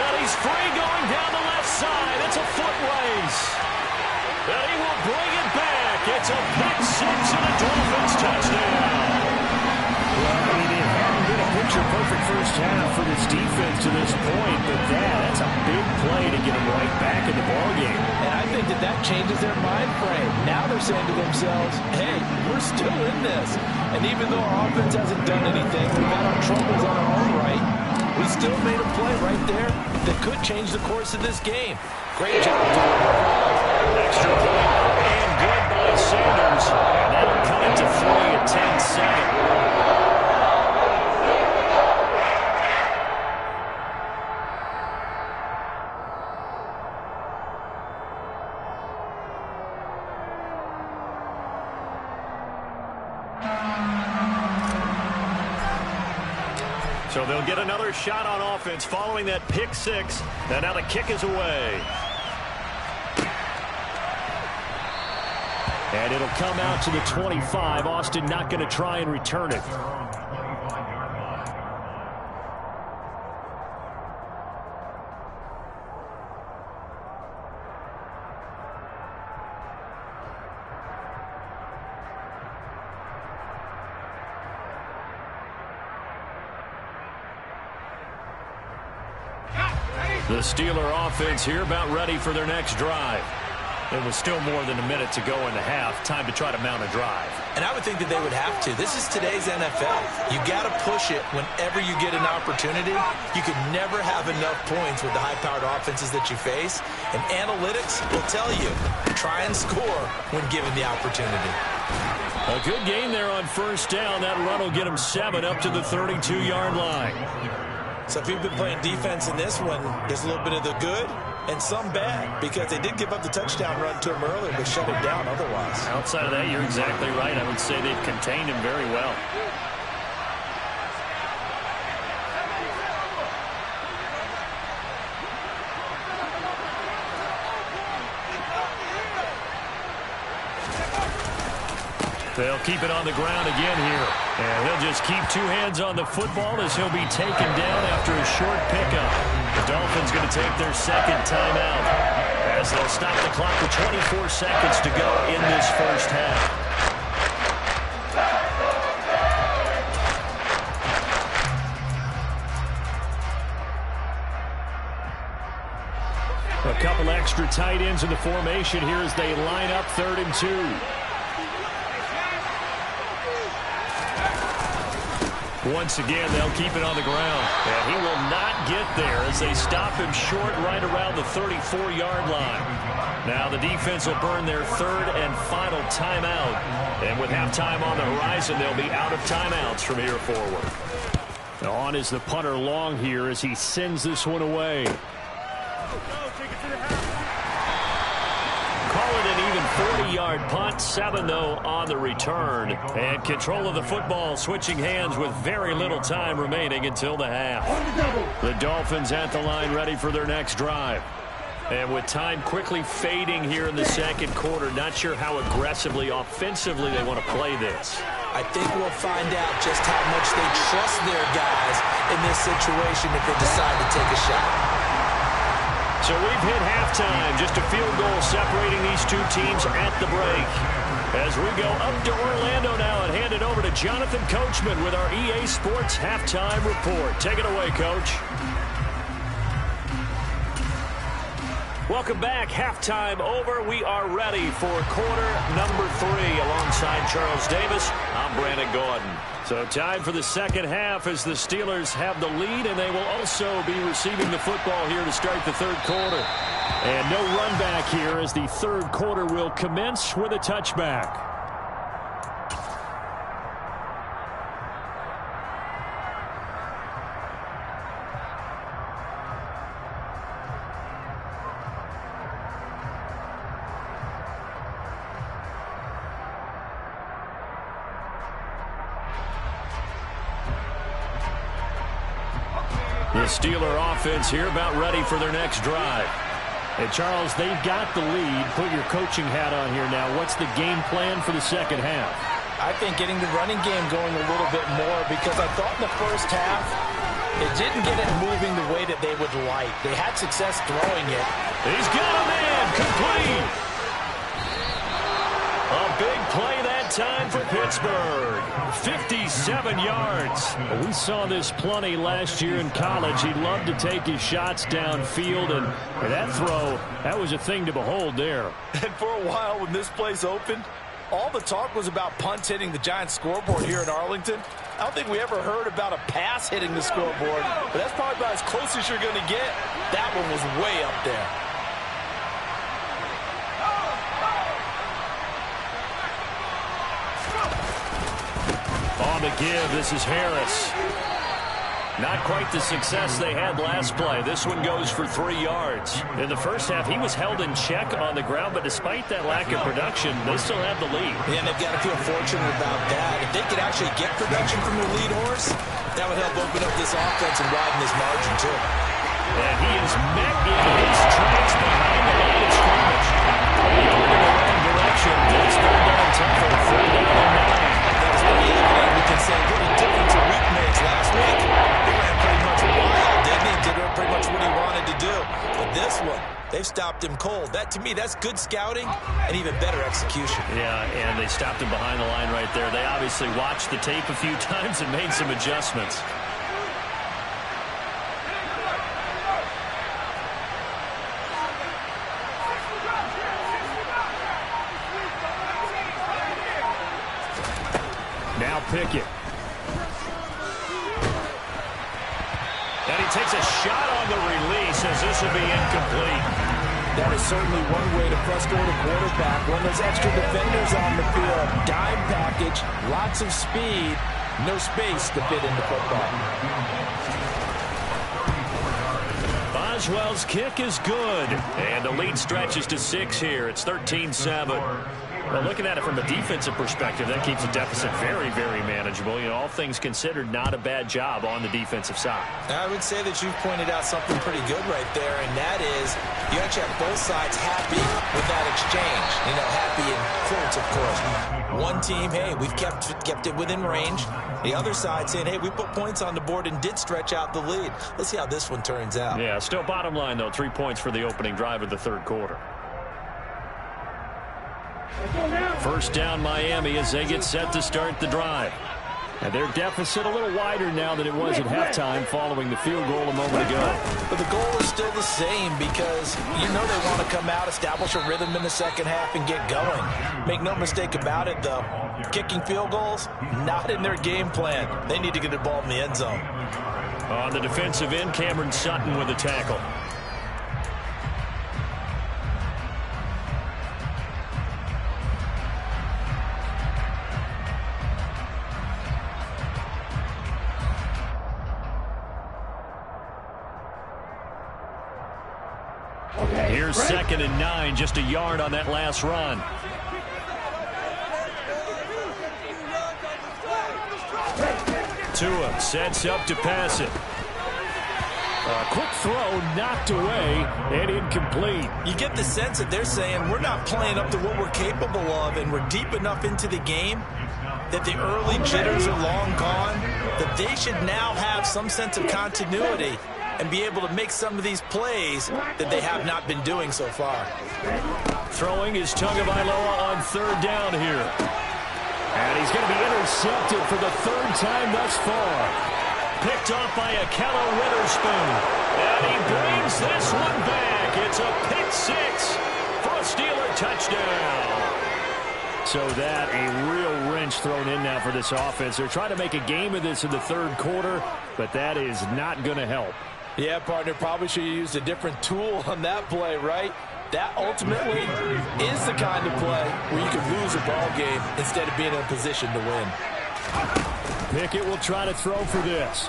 [SPEAKER 4] And he's free going down the left side. It's a foot race. And he will bring it back. It's a pick six and a Dolphins touchdown. Well, I mean, it hadn't been a picture-perfect first half for this defense to this point, but that's a big play to get them right back in the ballgame.
[SPEAKER 10] And I think that changes their mind frame. Now they're saying to themselves, hey, we're still in this. And even though our offense hasn't done anything, we've had our troubles on our own right, we still made a play right there that could change the course of this game. Great job.
[SPEAKER 4] Extra point and good by Sanders. And that'll cut it to 3 at 10-7. So they'll get another shot on offense following that pick six. And now the kick is away. And it'll come out to the 25. Austin not going to try and return it. The Steeler offense here about ready for their next drive. It was still more than a minute to go in the half. Time to try to mount a drive.
[SPEAKER 10] And I would think that they would have to. This is today's NFL. You got to push it whenever you get an opportunity. You can never have enough points with the high-powered offenses that you face. And analytics will tell you, try and score when given the opportunity.
[SPEAKER 4] A good game there on first down. That run will get them 7 up to the 32-yard line.
[SPEAKER 10] So if you've been playing defense in this one, there's a little bit of the good and some bad, because they did give up the touchdown run to him earlier, but shut it down otherwise.
[SPEAKER 4] Outside of that, you're exactly right. I would say they've contained him very well. They'll keep it on the ground again here. And he'll just keep 2 hands on the football as he'll be taken down after a short pickup. The Dolphins going to take their second timeout as they'll stop the clock with 24 seconds to go in this first half. A couple extra tight ends in the formation here as they line up 3rd and 2. Once again, they'll keep it on the ground. And he will not get there as they stop him short right around the 34-yard line. Now the defense will burn their 3rd and final timeout. And with halftime on the horizon, they'll be out of timeouts from here forward. On is the punter long here as he sends this one away. Call it an even 40-yard punt. 7, though, on the return. And control of the football switching hands with very little time remaining until the half. The Dolphins at the line ready for their next drive. And with time quickly fading here in the second quarter, not sure how aggressively, offensively they want to play this.
[SPEAKER 10] I think we'll find out just how much they trust their guys in this situation if they decide to take a shot.
[SPEAKER 4] So we've hit halftime. Just a field goal separating these two teams at the break. As we go up to Orlando now and hand it over to Jonathan Coachman with our EA Sports Halftime Report. Take it away, Coach. Welcome back. Halftime over. We are ready for quarter number 3 alongside Charles Davis. I'm Brandon Gordon. So time for the second half as the Steelers have the lead, and they will also be receiving the football here to start the third quarter. And no run back here as the third quarter will commence with a touchback. The Steeler offense here about ready for their next drive. And, Charles, they've got the lead. Put your coaching hat on here now. What's the game plan for the second half?
[SPEAKER 10] I think getting the running game going a little bit more, because I thought in the first half it didn't get it moving the way that they would like. They had success throwing it.
[SPEAKER 4] He's got a man complete. A big play that time for Pittsburgh. 57 yards. We saw this plenty last year in college. He loved to take his shots downfield, and that throw, that was a thing to behold there.
[SPEAKER 10] And for a while when this place opened, all the talk was about punts hitting the Giants scoreboard here in Arlington. I don't think we ever heard about a pass hitting the scoreboard, but that's probably about as close as you're going to get. That one was way up there.
[SPEAKER 4] On the give, this is Harris. Not quite the success they had last play. This one goes for 3 yards. In the first half, he was held in check on the ground, but despite that lack of production, they still have the lead.
[SPEAKER 10] Yeah, and they've got to feel fortunate about that. If they could actually get production from their lead horse, that would help open up this offense and widen this margin, too.
[SPEAKER 4] And he is met in his tracks behind the line of scrimmage. Going in the wrong direction. That's third down tackle. 3rd down and 9.
[SPEAKER 10] That's pretty evident. We can say a little difference in week mix. Last week, they ran pretty much wild, didn't he? Did pretty much what he wanted to do. But this one, they've stopped him cold. That, to me, that's good scouting and even better execution.
[SPEAKER 4] Yeah, and they stopped him behind the line right there. They obviously watched the tape a few times and made some adjustments. Now Pickett. And he takes a shot on the release as this will be incomplete.
[SPEAKER 10] That is certainly one way to frustrate a quarterback. When there's extra defenders on the field, dime package, lots of speed, no space to fit into football.
[SPEAKER 4] Boswell's kick is good. And the lead stretches to 6 here. It's 13-7. Well, looking at it from a defensive perspective, that keeps the deficit very, very manageable. You know, all things considered, not a bad job on the defensive side.
[SPEAKER 10] I would say that you've pointed out something pretty good right there, and that is you actually have both sides happy with that exchange. You know, happy in quotes, of course. One team, hey, we've kept it within range. The other side saying, hey, we put points on the board and did stretch out the lead. Let's see how this one turns out.
[SPEAKER 4] Yeah, still bottom line, though, 3 points for the opening drive of the third quarter. First down Miami as they get set to start the drive. And their deficit a little wider now than it was at halftime following the field goal a moment ago.
[SPEAKER 10] But the goal is still the same because you know they want to come out, establish a rhythm in the second half, and get going. Make no mistake about it, though. Kicking field goals, not in their game plan. They need to get the ball in the end zone.
[SPEAKER 4] On the defensive end, Cameron Sutton with a tackle. Here's 2nd and 9, just a yard on that last run. Tua sets up to pass it. A quick throw knocked away and incomplete.
[SPEAKER 10] You get the sense that they're saying we're not playing up to what we're capable of, and we're deep enough into the game that the early jitters are long gone, that they should now have some sense of continuity and be able to make some of these plays that they have not been doing so far.
[SPEAKER 4] Throwing is Tagovailoa on third down here. And he's going to be intercepted for the third time thus far. Picked off by Akello Witherspoon. And he brings this one back. It's a pick six for a Steeler touchdown. So that a real wrench thrown in now for this offense. They're trying to make a game of this in the third quarter, but that is not going to help.
[SPEAKER 10] Yeah, partner, probably should have used a different tool on that play, right? That ultimately is the kind of play where you can lose a ball game instead of being in a position to win.
[SPEAKER 4] Pickett will try to throw for this.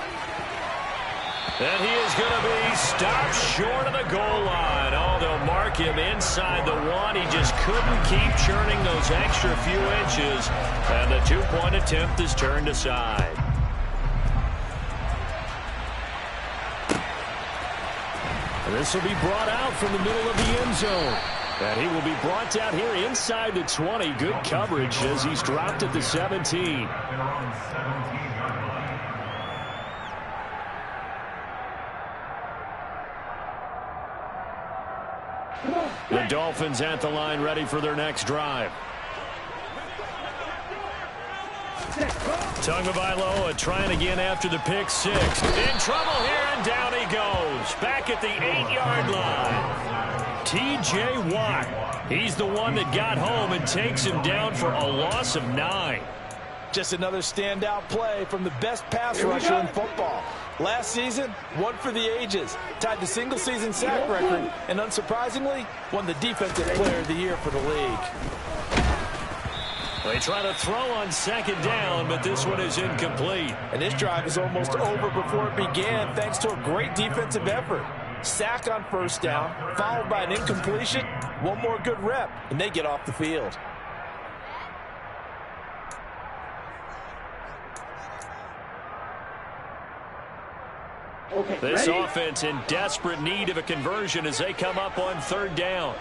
[SPEAKER 4] And he is going to be stopped short of the goal line. Oh, they'll mark him inside the one. He just couldn't keep churning those extra few inches. And the two-point attempt is turned aside. And this will be brought out from the middle of the end zone. And he will be brought down here inside the 20. Good coverage as he's dropped at the 17. The Dolphins at the line, ready for their next drive. Tagovailoa trying again after the pick six. In trouble here, and down he goes. Back at the 8-yard line. T.J. Watt. He's the one that got home and takes him down for a loss of 9.
[SPEAKER 10] Just another standout play from the best pass rusher in football. Last season, one for the ages, tied the single-season sack record, and unsurprisingly, won the Defensive Player of the Year for the league.
[SPEAKER 4] They try to throw on second down, but this one is incomplete.
[SPEAKER 10] And this drive is almost over before it began, thanks to a great defensive effort. Sack on first down, followed by an incompletion, one more good rep, and they get off the field.
[SPEAKER 4] This offense in desperate need of a conversion as they come up on third down.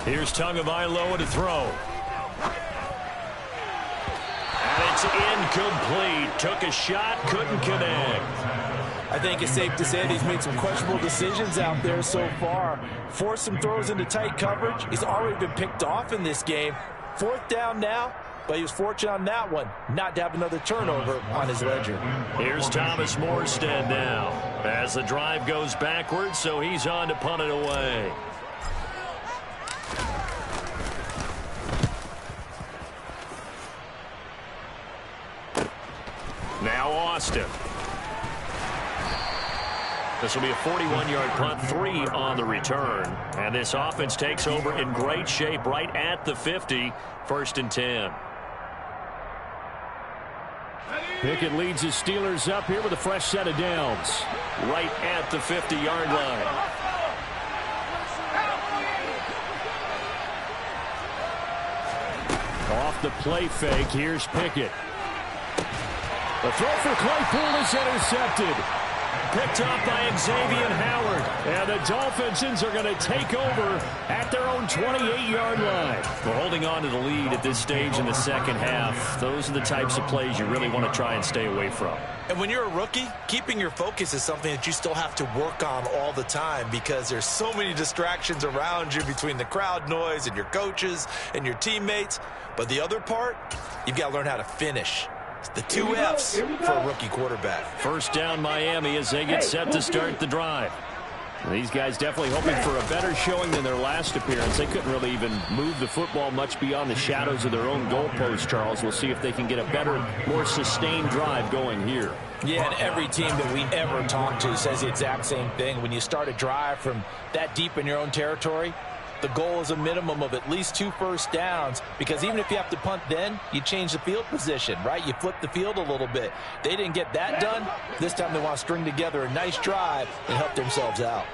[SPEAKER 4] Here's Tagovailoa to throw. And it's incomplete. Took a shot, couldn't connect.
[SPEAKER 10] I think it's safe to say that he's made some questionable decisions out there so far. Forced some throws into tight coverage. He's already been picked off in this game. Fourth down now. But he was fortunate on that one, not to have another turnover on his ledger.
[SPEAKER 4] Here's Thomas Morstead now. As the drive goes backwards, so he's on to punt it away. Now Austin. This will be a 41-yard punt, 3 on the return. And this offense takes over in great shape right at the 50, 1st and 10. Pickett leads his Steelers up here with a fresh set of downs. Right at the 50-yard line. Off the play fake, here's Pickett. The throw for Claypool is intercepted. Picked off by Xavier Howard. And the Dolphins are going to take over at their own 28-yard line. We're holding on to the lead at this stage in the second half. Those are the types of plays you really want to try and stay away from.
[SPEAKER 10] And when you're a rookie, keeping your focus is something that you still have to work on all the time because there's so many distractions around you between the crowd noise and your coaches and your teammates. But the other part, you've got to learn how to finish. The 2 F's for a rookie quarterback.
[SPEAKER 4] First down Miami as they get set to start the drive. These guys definitely hoping for a better showing than their last appearance. They couldn't really even move the football much beyond the shadows of their own goalpost, Charles. We'll see if they can get a better, more sustained drive going here.
[SPEAKER 10] Yeah, and every team that we ever talk to says the exact same thing. When you start a drive from that deep in your own territory, the goal is a minimum of at least 2 first downs because even if you have to punt then, you change the field position, right? You flip the field a little bit. They didn't get that done. This time they want to string together a nice drive and help themselves out.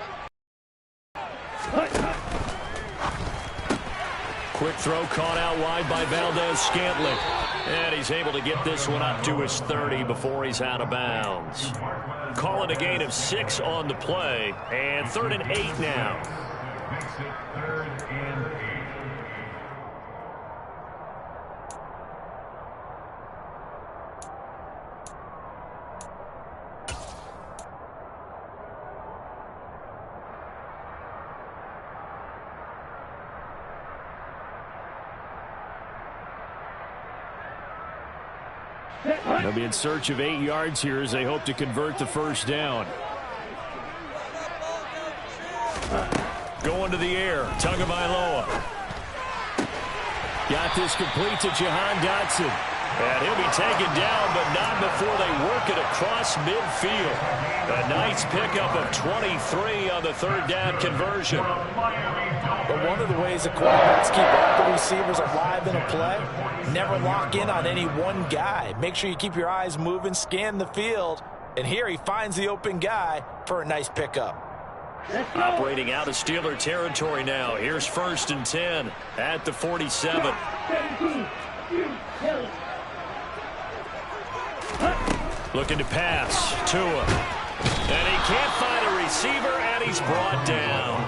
[SPEAKER 4] Quick throw caught out wide by Valdez-Scantling. And he's able to get this one up to his 30 before he's out of bounds. Call it a gain of 6 on the play. And 3rd and 8 now. They'll be in search of 8 yards here as they hope to convert the first down. Going to the air, Tagovailoa. Got this complete to Jahan Dotson. And he'll be taken down, but not before they work it across midfield. A nice pickup of 23 on the third down conversion.
[SPEAKER 10] But one of the ways the quarterbacks keep all the receivers alive in a play, never lock in on any one guy. Make sure you keep your eyes moving, scan the field. And here he finds the open guy for a nice pickup.
[SPEAKER 4] Operating out of Steeler territory now. Here's 1st and 10 at the 47. Looking to pass. Tua. And he can't find a receiver, and he's brought down.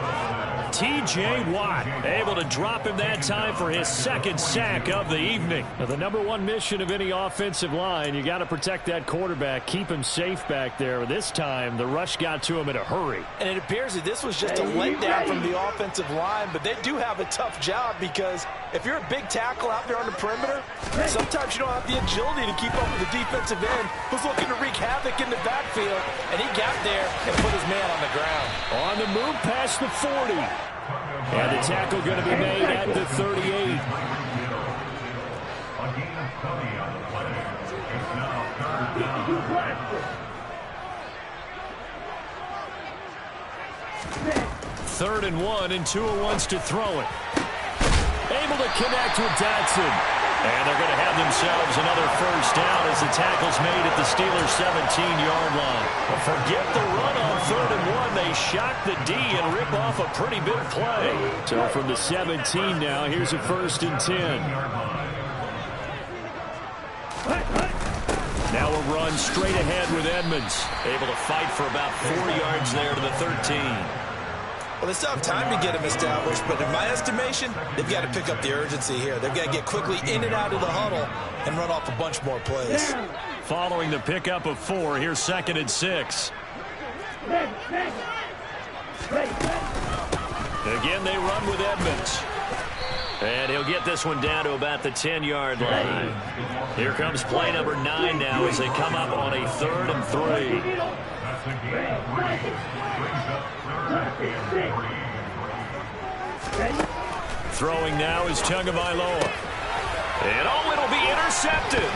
[SPEAKER 4] Gm1 able to drop him that time for his 2nd sack of the evening. Now, the #1 mission of any offensive line, you got to protect that quarterback, keep him safe back there. This time, the rush got to him in a hurry.
[SPEAKER 10] And it appears that this was just a letdown from the offensive line, but they do have a tough job because if you're a big tackle out there on the perimeter, sometimes you don't have the agility to keep up with the defensive end who's looking to wreak havoc in the backfield, and he got there and put his man on the ground.
[SPEAKER 4] On the move past the 40. And the tackle going to be made at the 38. Third and 1, and Tua wants to throw it. Able to connect with Dotson. And they're going to have themselves another first down as the tackle's made at the Steelers' 17-yard line. But forget the run on 3rd and 1. They shock the D and rip off a pretty big play. So from the 17 now, here's a 1st and 10. Now a run straight ahead with Edmonds. Able to fight for about 4 yards there to the 13.
[SPEAKER 10] Well, they still have time to get him established, but in my estimation, they've got to pick up the urgency here. They've got to get quickly in and out of the huddle and run off a bunch more plays.
[SPEAKER 4] Following the pickup of 4, here's 2nd and 6. Again, they run with Edmonds. And he'll get this one down to about the 10-yard line. Here comes play number 9 now as they come up on a 3rd and 3. Throwing now is Tagovailoa. And it'll be intercepted.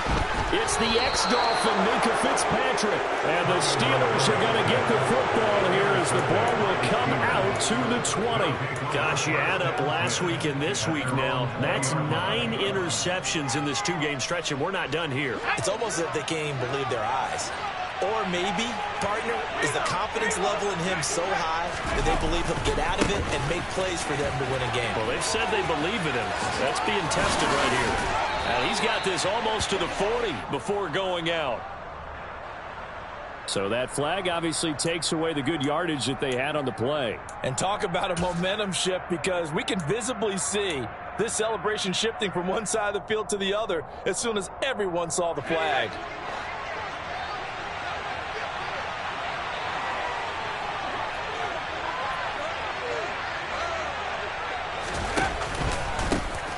[SPEAKER 4] It's the ex-Dolphin, Minka Fitzpatrick. And the Steelers are going to get the football here as the ball will come out to the 20. Gosh, you add up last week and this week now. That's 9 interceptions in this 2-game stretch, and we're not done here.
[SPEAKER 10] It's almost as if they can't even believe their eyes. Or maybe, partner, is the confidence level in him so high that they believe he'll get out of it and make plays for them to win a game.
[SPEAKER 4] Well, they've said they believe in him. That's being tested right here. And he's got this almost to the 40 before going out. So that flag obviously takes away the good yardage that they had on the play.
[SPEAKER 10] And talk about a momentum shift, because we can visibly see this celebration shifting from one side of the field to the other as soon as everyone saw the flag.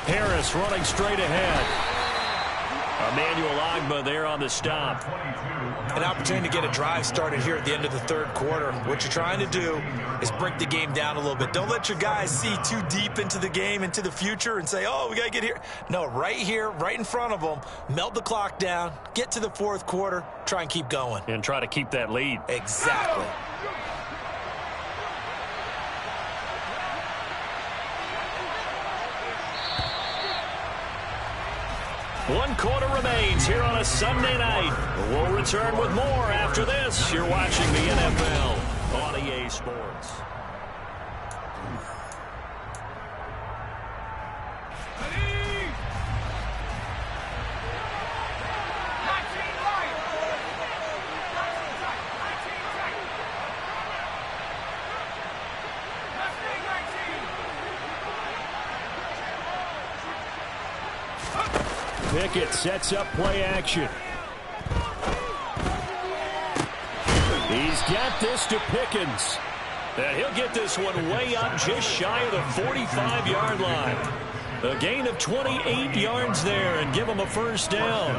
[SPEAKER 4] Harris running straight ahead. Emmanuel Ogbah there on the stop.
[SPEAKER 10] An opportunity to get a drive started here at the end of the 3rd quarter. What you're trying to do is break the game down a little bit. Don't let your guys see too deep into the game, into the future, and say, oh, we got to get here. No, right here, right in front of them, melt the clock down, get to the 4th quarter, try and keep going.
[SPEAKER 4] And try to keep that lead.
[SPEAKER 10] Exactly.
[SPEAKER 4] One quarter remains here on a Sunday night. We'll return with more after this. You're watching the NFL on EA Sports. Pickett sets up play action. He's got this to Pickens. And he'll get this one way up just shy of the 45-yard line. A gain of 28 yards there and give him a first down.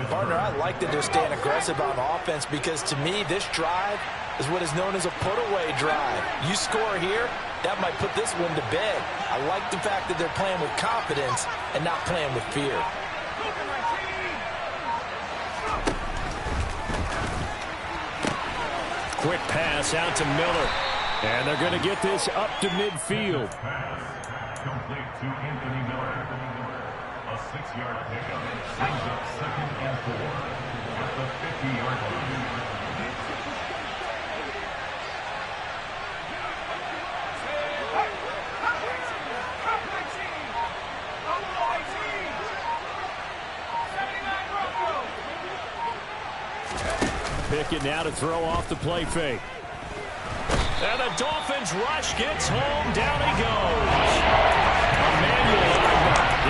[SPEAKER 10] Partner, I like that they're staying aggressive on offense because to me, this drive is what is known as a put-away drive. You score here, that might put this one to bed. I like the fact that they're playing with confidence and not playing with fear.
[SPEAKER 4] Quick pass out to Miller. And they're going to get this up to midfield.
[SPEAKER 9] Pass complete to Anthony Miller. A 6-yard pickup. Brings up 2nd and 4 at the 50-yard line.
[SPEAKER 4] Pickett now to throw off the play fake. And the Dolphins rush gets home. Down he goes. Emmanuel,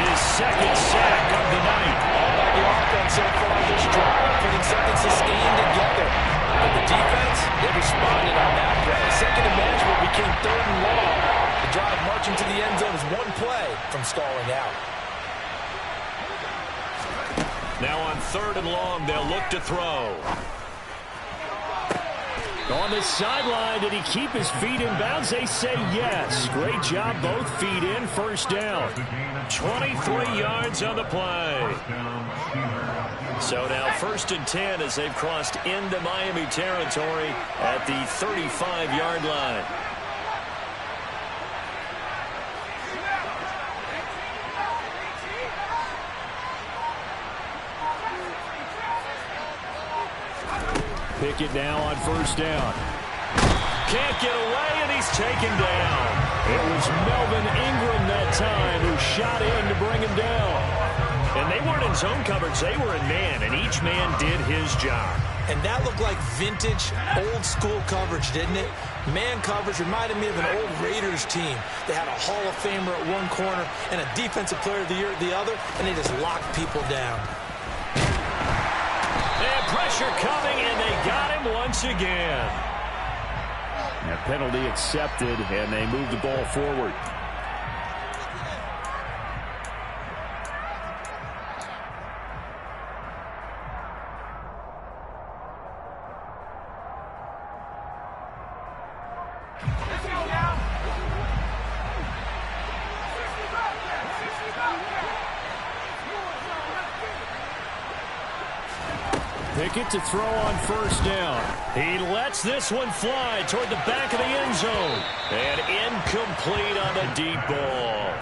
[SPEAKER 4] his second sack of the night.
[SPEAKER 10] All about the offense so far this drive, putting something sustained together. But the defense, they responded on that play. Second and management became 3rd and long. The drive marching to the end zone is one play from stalling out.
[SPEAKER 4] Now on 3rd and long, they'll look to throw. On the sideline, did he keep his feet in bounds? They say yes. Great job, both feet in, first down. 23 yards on the play. So now 1st and 10 as they've crossed into Miami territory at the 35-yard line. Pickett now on 1st down. Can't get away, and he's taken down. It was Melvin Ingram that time who shot in to bring him down. And they weren't in zone coverage. They were in man, and each man did his job.
[SPEAKER 10] And that looked like vintage, old-school coverage, didn't it? Man coverage reminded me of an old Raiders team. They had a Hall of Famer at one corner and a Defensive Player of the Year at the other, and they just locked people down.
[SPEAKER 4] And pressure coming, and they got him once again. A penalty accepted, and they move the ball forward. Pickett to throw on 1st down. He lets this one fly toward the back of the end zone. And incomplete on the deep ball.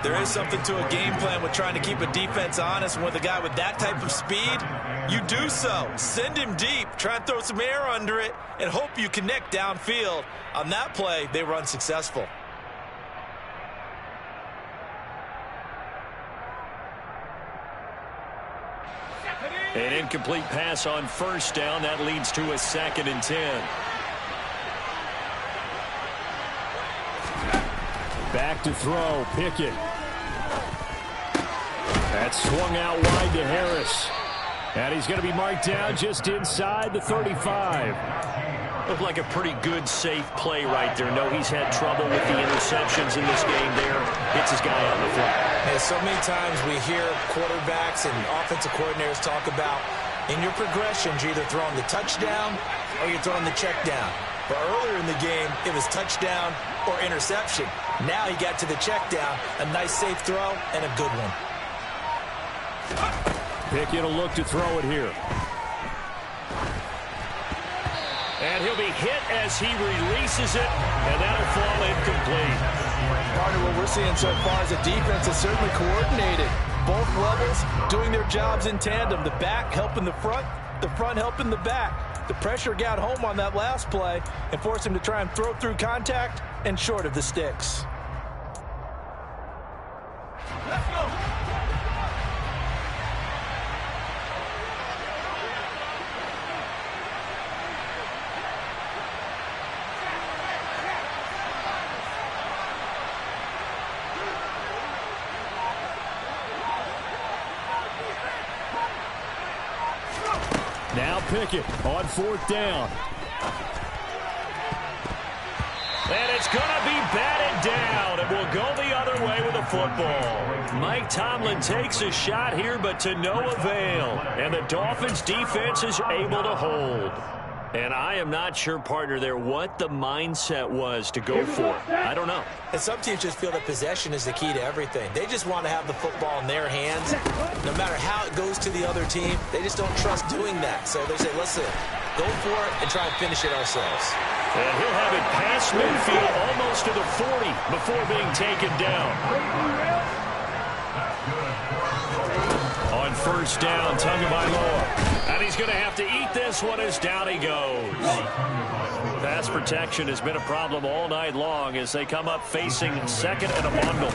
[SPEAKER 10] There is something to a game plan with trying to keep a defense honest. And with a guy with that type of speed, you do so. Send him deep, try and throw some air under it, and hope you connect downfield. On that play, they were unsuccessful.
[SPEAKER 4] An incomplete pass on 1st down. That leads to a 2nd and 10. Back to throw. Pickett. That swung out wide to Harris. And he's going to be marked down just inside the 35. Looked like a pretty good, safe play right there. No, he's had trouble with the interceptions in this game there. Hits his guy on the flat.
[SPEAKER 10] And so many times we hear quarterbacks and offensive coordinators talk about in your progressions, you're either throwing the touchdown or you're throwing the check down. But earlier in the game, it was touchdown or interception. Now he got to the check down, a nice safe throw and a good one.
[SPEAKER 4] Pickett will look to throw it here. And he'll be hit as he releases it, and that'll fall incomplete.
[SPEAKER 10] Partner, what we're seeing so far is the defense is certainly coordinated. Both levels doing their jobs in tandem. The back helping the front helping the back. The pressure got home on that last play and forced him to try and throw through contact and short of the sticks.
[SPEAKER 3] Let's go.
[SPEAKER 4] Now Pickett on 4th down. And it's going to be batted down. It will go the other way with a football. Mike Tomlin takes a shot here, but to no avail. And the Dolphins' defense is able to hold. And I am not sure, partner, there what the mindset was to go for it. I don't know.
[SPEAKER 10] And some teams just feel that possession is the key to everything. They just want to have the football in their hands. No matter how it goes to the other team, they just don't trust doing that. So they say, listen, go for it and try and finish it ourselves.
[SPEAKER 4] And he'll have it past midfield almost to the 40 before being taken down. On first down, Tagovailoa. And he's going to have to eat this one as down he goes. Pass protection has been a problem all night long as they come up facing second and a bundle.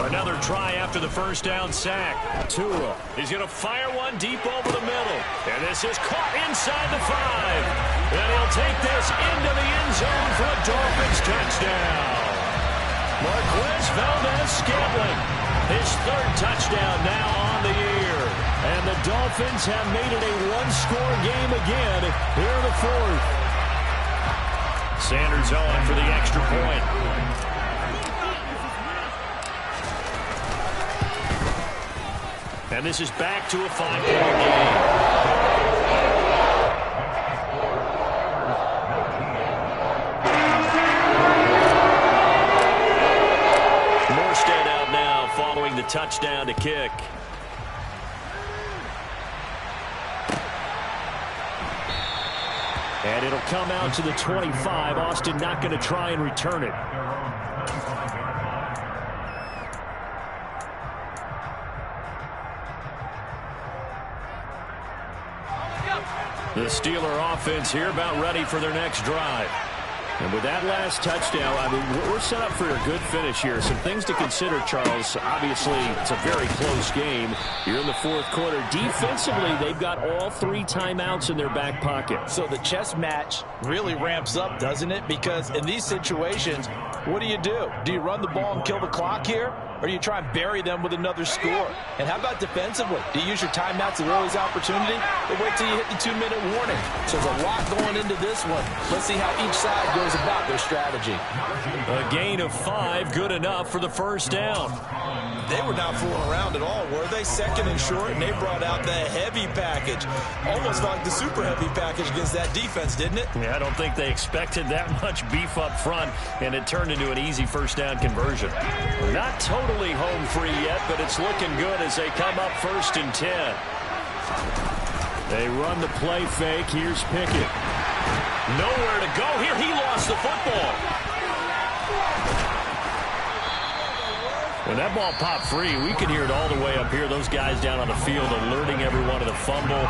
[SPEAKER 4] Another try after the first down sack. Tua, he's going to fire one deep over the middle. And this is caught inside the 5. And he'll take this into the end zone for a Dolphins touchdown. Marquez Valdez-Scantling, his third touchdown now on the year. And the Dolphins have made it a one-score game again here in the fourth. Sanders on for the extra point. And this is back to a 5-point game. Following the touchdown to kick. And it'll come out to the 25. Austin not going to try and return it. The Steeler offense here about ready for their next drive. And with that last touchdown, I mean, we're set up for a good finish here. Some things to consider, Charles. Obviously, it's a very close game. You're in the fourth quarter. Defensively, they've got all 3 timeouts in their back pocket.
[SPEAKER 10] So the chess match really ramps up, doesn't it? Because in these situations, what do? Do you run the ball and kill the clock here? Or do you try and bury them with another score? And how about defensively? Do you use your timeouts at early opportunity? Or wait till you hit the 2-minute warning? So there's a lot going into this one. Let's see how each side goes about their strategy.
[SPEAKER 4] A gain of 5, good enough for the first down.
[SPEAKER 10] They were not fooling around at all, were they? Second and short, and they brought out the heavy package. Almost like the super heavy package against that defense, didn't it?
[SPEAKER 4] Yeah, I don't think they expected that much beef up front, and it turned into an easy first down conversion. Not totally home free yet, but it's looking good as they come up 1st and 10. They run the play fake. Here's Pickett. Nowhere to go here. He lost the football. When that ball popped free, we could hear it all the way up here. Those guys down on the field alerting everyone of the fumble.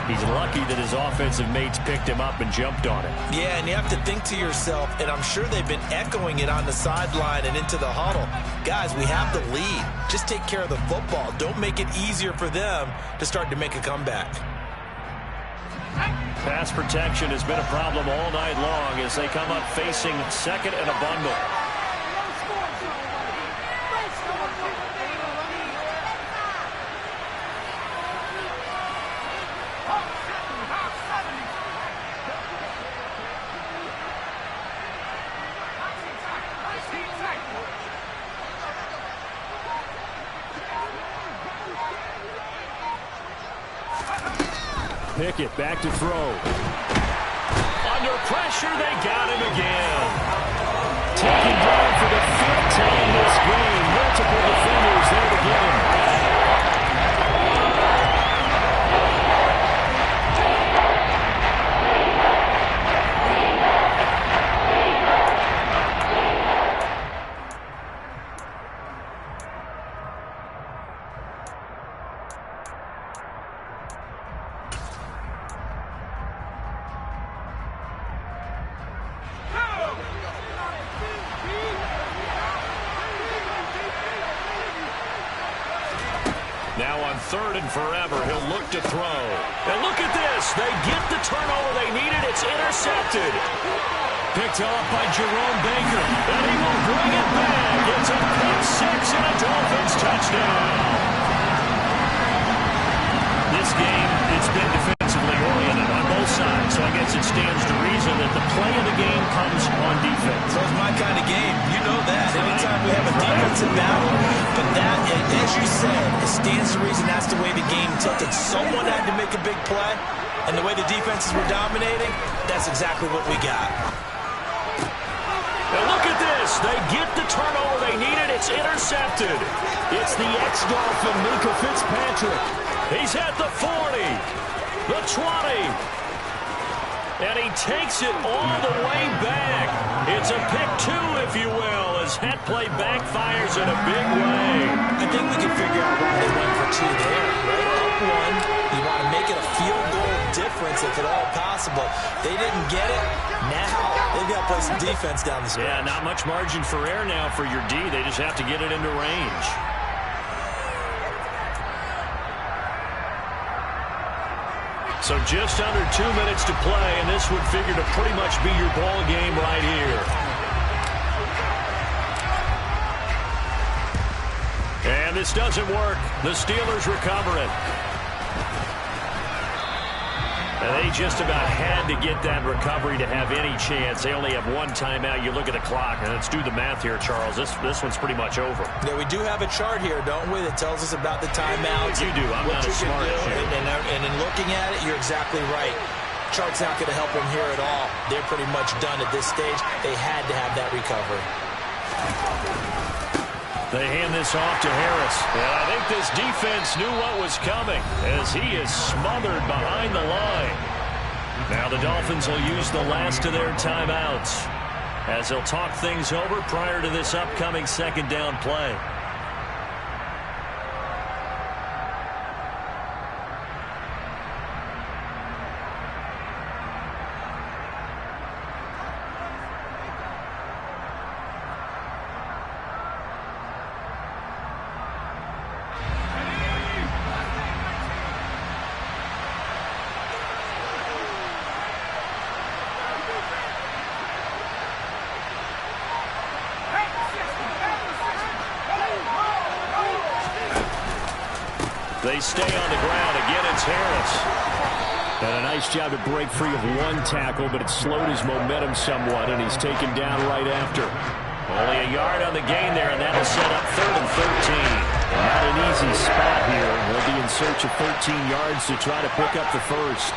[SPEAKER 4] He's lucky that his offensive mates picked him up and jumped on it.
[SPEAKER 10] Yeah, and you have to think to yourself, and I'm sure they've been echoing it on the sideline and into the huddle. Guys, we have the lead. Just take care of the football. Don't make it easier for them to start to make a comeback.
[SPEAKER 4] Pass protection has been a problem all night long as they come up facing second and a bundle. Pickett back to throw. Under pressure, they got him again. Taken down for the 5th time this game. Multiple defenders there to get him. Now on 3rd and forever, he'll look to throw. And look at this. They get the turnover they needed. It's intercepted. Picked off by Jerome Baker. And he will bring it back. It's a pick 6 and a Dolphins touchdown. This game, it's been defensively oriented on both sides. side. So I guess it stands to reason that the play of the game comes on defense.
[SPEAKER 10] So it's my kind of game. You know that. Anytime we have a defensive battle, but that, as you said, it stands to reason that's the way the game tilted. Someone had to make a big play, and the way the defenses were dominating, that's exactly what we got.
[SPEAKER 4] And look at this. They get the turnover they needed. It's intercepted. It's the ex-Dolphin, Minka Fitzpatrick. He's at the 40, the 20, and he takes it all the way back. It's a pick two, if you will, as that play backfires in a big way.
[SPEAKER 10] I think we can figure out why they went for two there. Right up one, you want to make it a field goal difference if at all possible. They didn't get it. Now they've got to play some defense down the stretch.
[SPEAKER 4] Yeah, not much margin for error now for your D. They just have to get it into range. So just under 2 minutes to play, and this would figure to pretty much be your ball game right here. And this doesn't work. The Steelers recover it. And they just about had to get that recovery to have any chance. They only have one timeout. You look at the clock, and let's do the math here, Charles. This one's pretty much over.
[SPEAKER 10] Yeah, we do have a chart here, don't we, that tells us about the timeouts.
[SPEAKER 4] You do. I'm not as smart as you.
[SPEAKER 10] And in looking at it, you're exactly right. Chart's not going to help them here at all. They're pretty much done at this stage. They had to have that recovery.
[SPEAKER 4] They hand this off to Harris. And I think this defense knew what was coming as he is smothered behind the line. Now the Dolphins will use the last of their timeouts as they'll talk things over prior to this upcoming second down play. They stay on the ground. Again, it's Harris. And a nice job to break free of one tackle, but it slowed his momentum somewhat, and he's taken down right after. Only a yard on the gain there, and that'll set up 3rd and 13. Not an easy spot here. They'll be in search of 13 yards to try to pick up the first.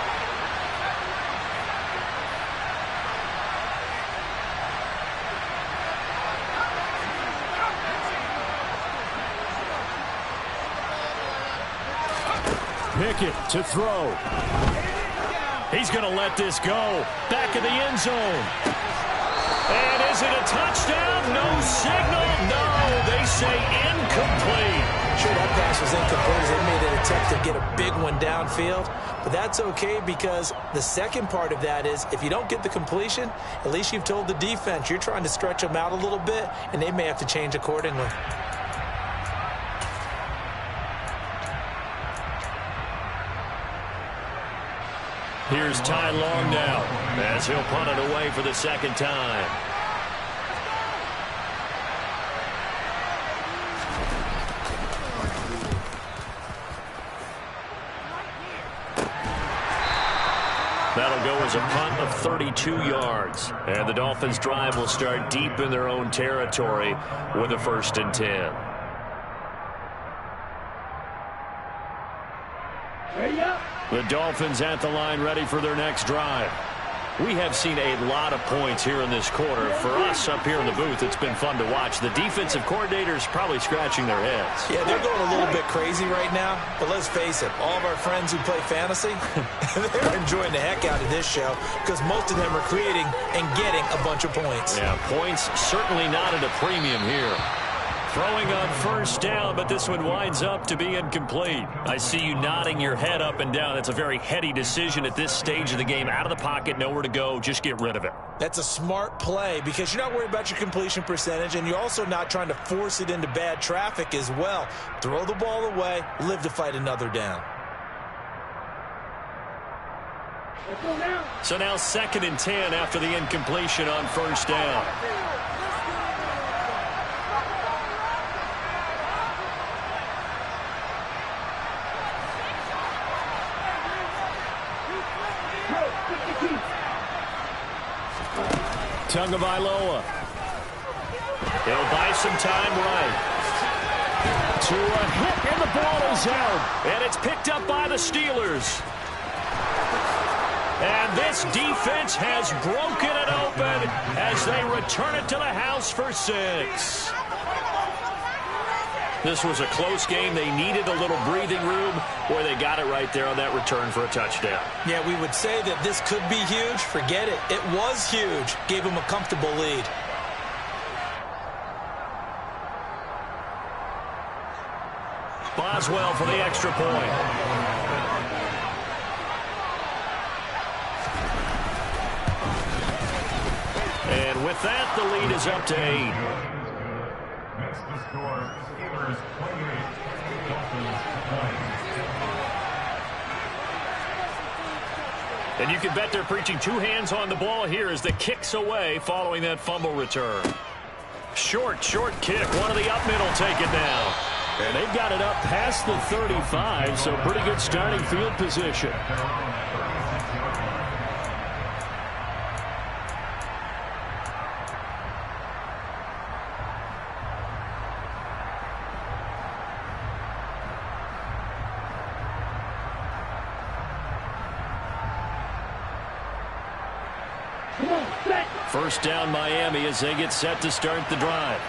[SPEAKER 4] Pickett to throw. He's going to let this go. Back in the end zone. And is it a touchdown? No signal. No, they say incomplete.
[SPEAKER 10] Sure, that pass was incomplete as they made an attempt to get a big one downfield. But that's okay because the second part of that is if you don't get the completion, at least you've told the defense you're trying to stretch them out a little bit, and they may have to change accordingly.
[SPEAKER 4] Here's Ty Long now as he'll punt it away for the second time. That'll go as a punt of 32 yards. And the Dolphins' drive will start deep in their own territory with a 1st and 10. The Dolphins at the line ready for their next drive. We have seen a lot of points here in this quarter. For us up here in the booth, it's been fun to watch. The defensive coordinators probably scratching their heads.
[SPEAKER 10] Yeah, they're going a little bit crazy right now. But let's face it, all of our friends who play fantasy, they're enjoying the heck out of this show because most of them are creating and getting a bunch of points.
[SPEAKER 4] Yeah, points certainly not at a premium here. Throwing on 1st down, but this one winds up to be incomplete. I see you nodding your head up and down. That's a very heady decision at this stage of the game. Out of the pocket, nowhere to go. Just get rid of it.
[SPEAKER 10] That's a smart play because you're not worried about your completion percentage, and you're also not trying to force it into bad traffic as well. Throw the ball away, live to fight another down.
[SPEAKER 4] So now 2nd and 10 after the incompletion on 1st down. Tagovailoa. He'll buy some time right. To a hit, and the ball is out. And it's picked up by the Steelers. And this defense has broken it open as they return it to the house for 6. This was a close game. They needed a little breathing room. Boy, they got it right there on that return for a touchdown.
[SPEAKER 10] Yeah, we would say that this could be huge. Forget it. It was huge. Gave them a comfortable lead.
[SPEAKER 4] Boswell for the extra point. And with that, the lead is up to 8.
[SPEAKER 9] Next to score, Steelers 28, Dolphins 9.
[SPEAKER 4] And you can bet they're preaching 2 hands on the ball here as the kick's away following that fumble return. Short kick. One of the up middle taken down. And they've got it up past the 35, so pretty good starting field position. First down Miami as they get set to start the drive.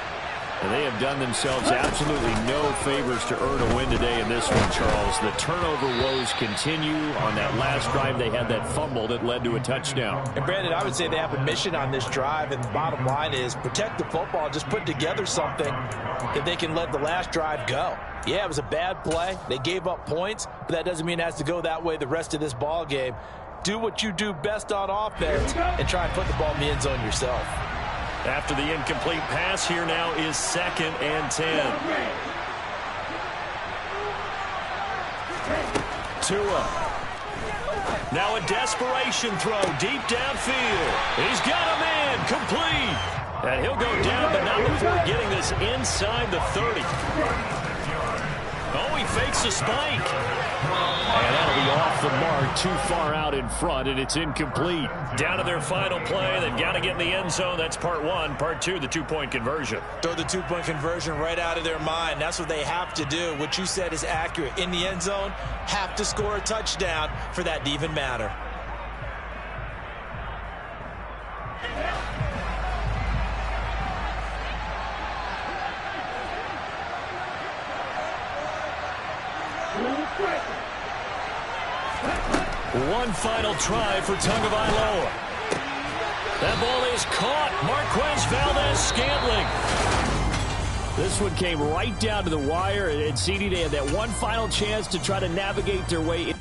[SPEAKER 4] And they have done themselves absolutely no favors to earn a win today in this one, Charles. The turnover woes continue. On that last drive, they had that fumble that led to a touchdown.
[SPEAKER 10] And, Brandon, I would say they have a mission on this drive, and the bottom line is protect the football. Just put together something that they can let the last drive go. Yeah, it was a bad play. They gave up points, but that doesn't mean it has to go that way the rest of this ball game. Do what you do best on offense and try and put the ball in the end zone yourself.
[SPEAKER 4] After the incomplete pass, here now is 2nd and 10. Tua. Now a desperation throw deep downfield. He's got a man complete. And he'll go down, but not before getting this inside the 30. Oh, he fakes a spike. And that'll be off the mark, too far out in front, and it's incomplete. Down to their final play. They've got to get in the end zone. That's part 1. Part 2, the 2-point conversion.
[SPEAKER 10] Throw the 2-point conversion right out of their mind. That's what they have to do. What you said is accurate. In the end zone, have to score a touchdown for that to even matter.
[SPEAKER 4] One final try for Tagovailoa. That ball is caught. Marquez Valdes-Scantling. This one came right down to the wire, and CD, they had that one final chance to try to navigate their way.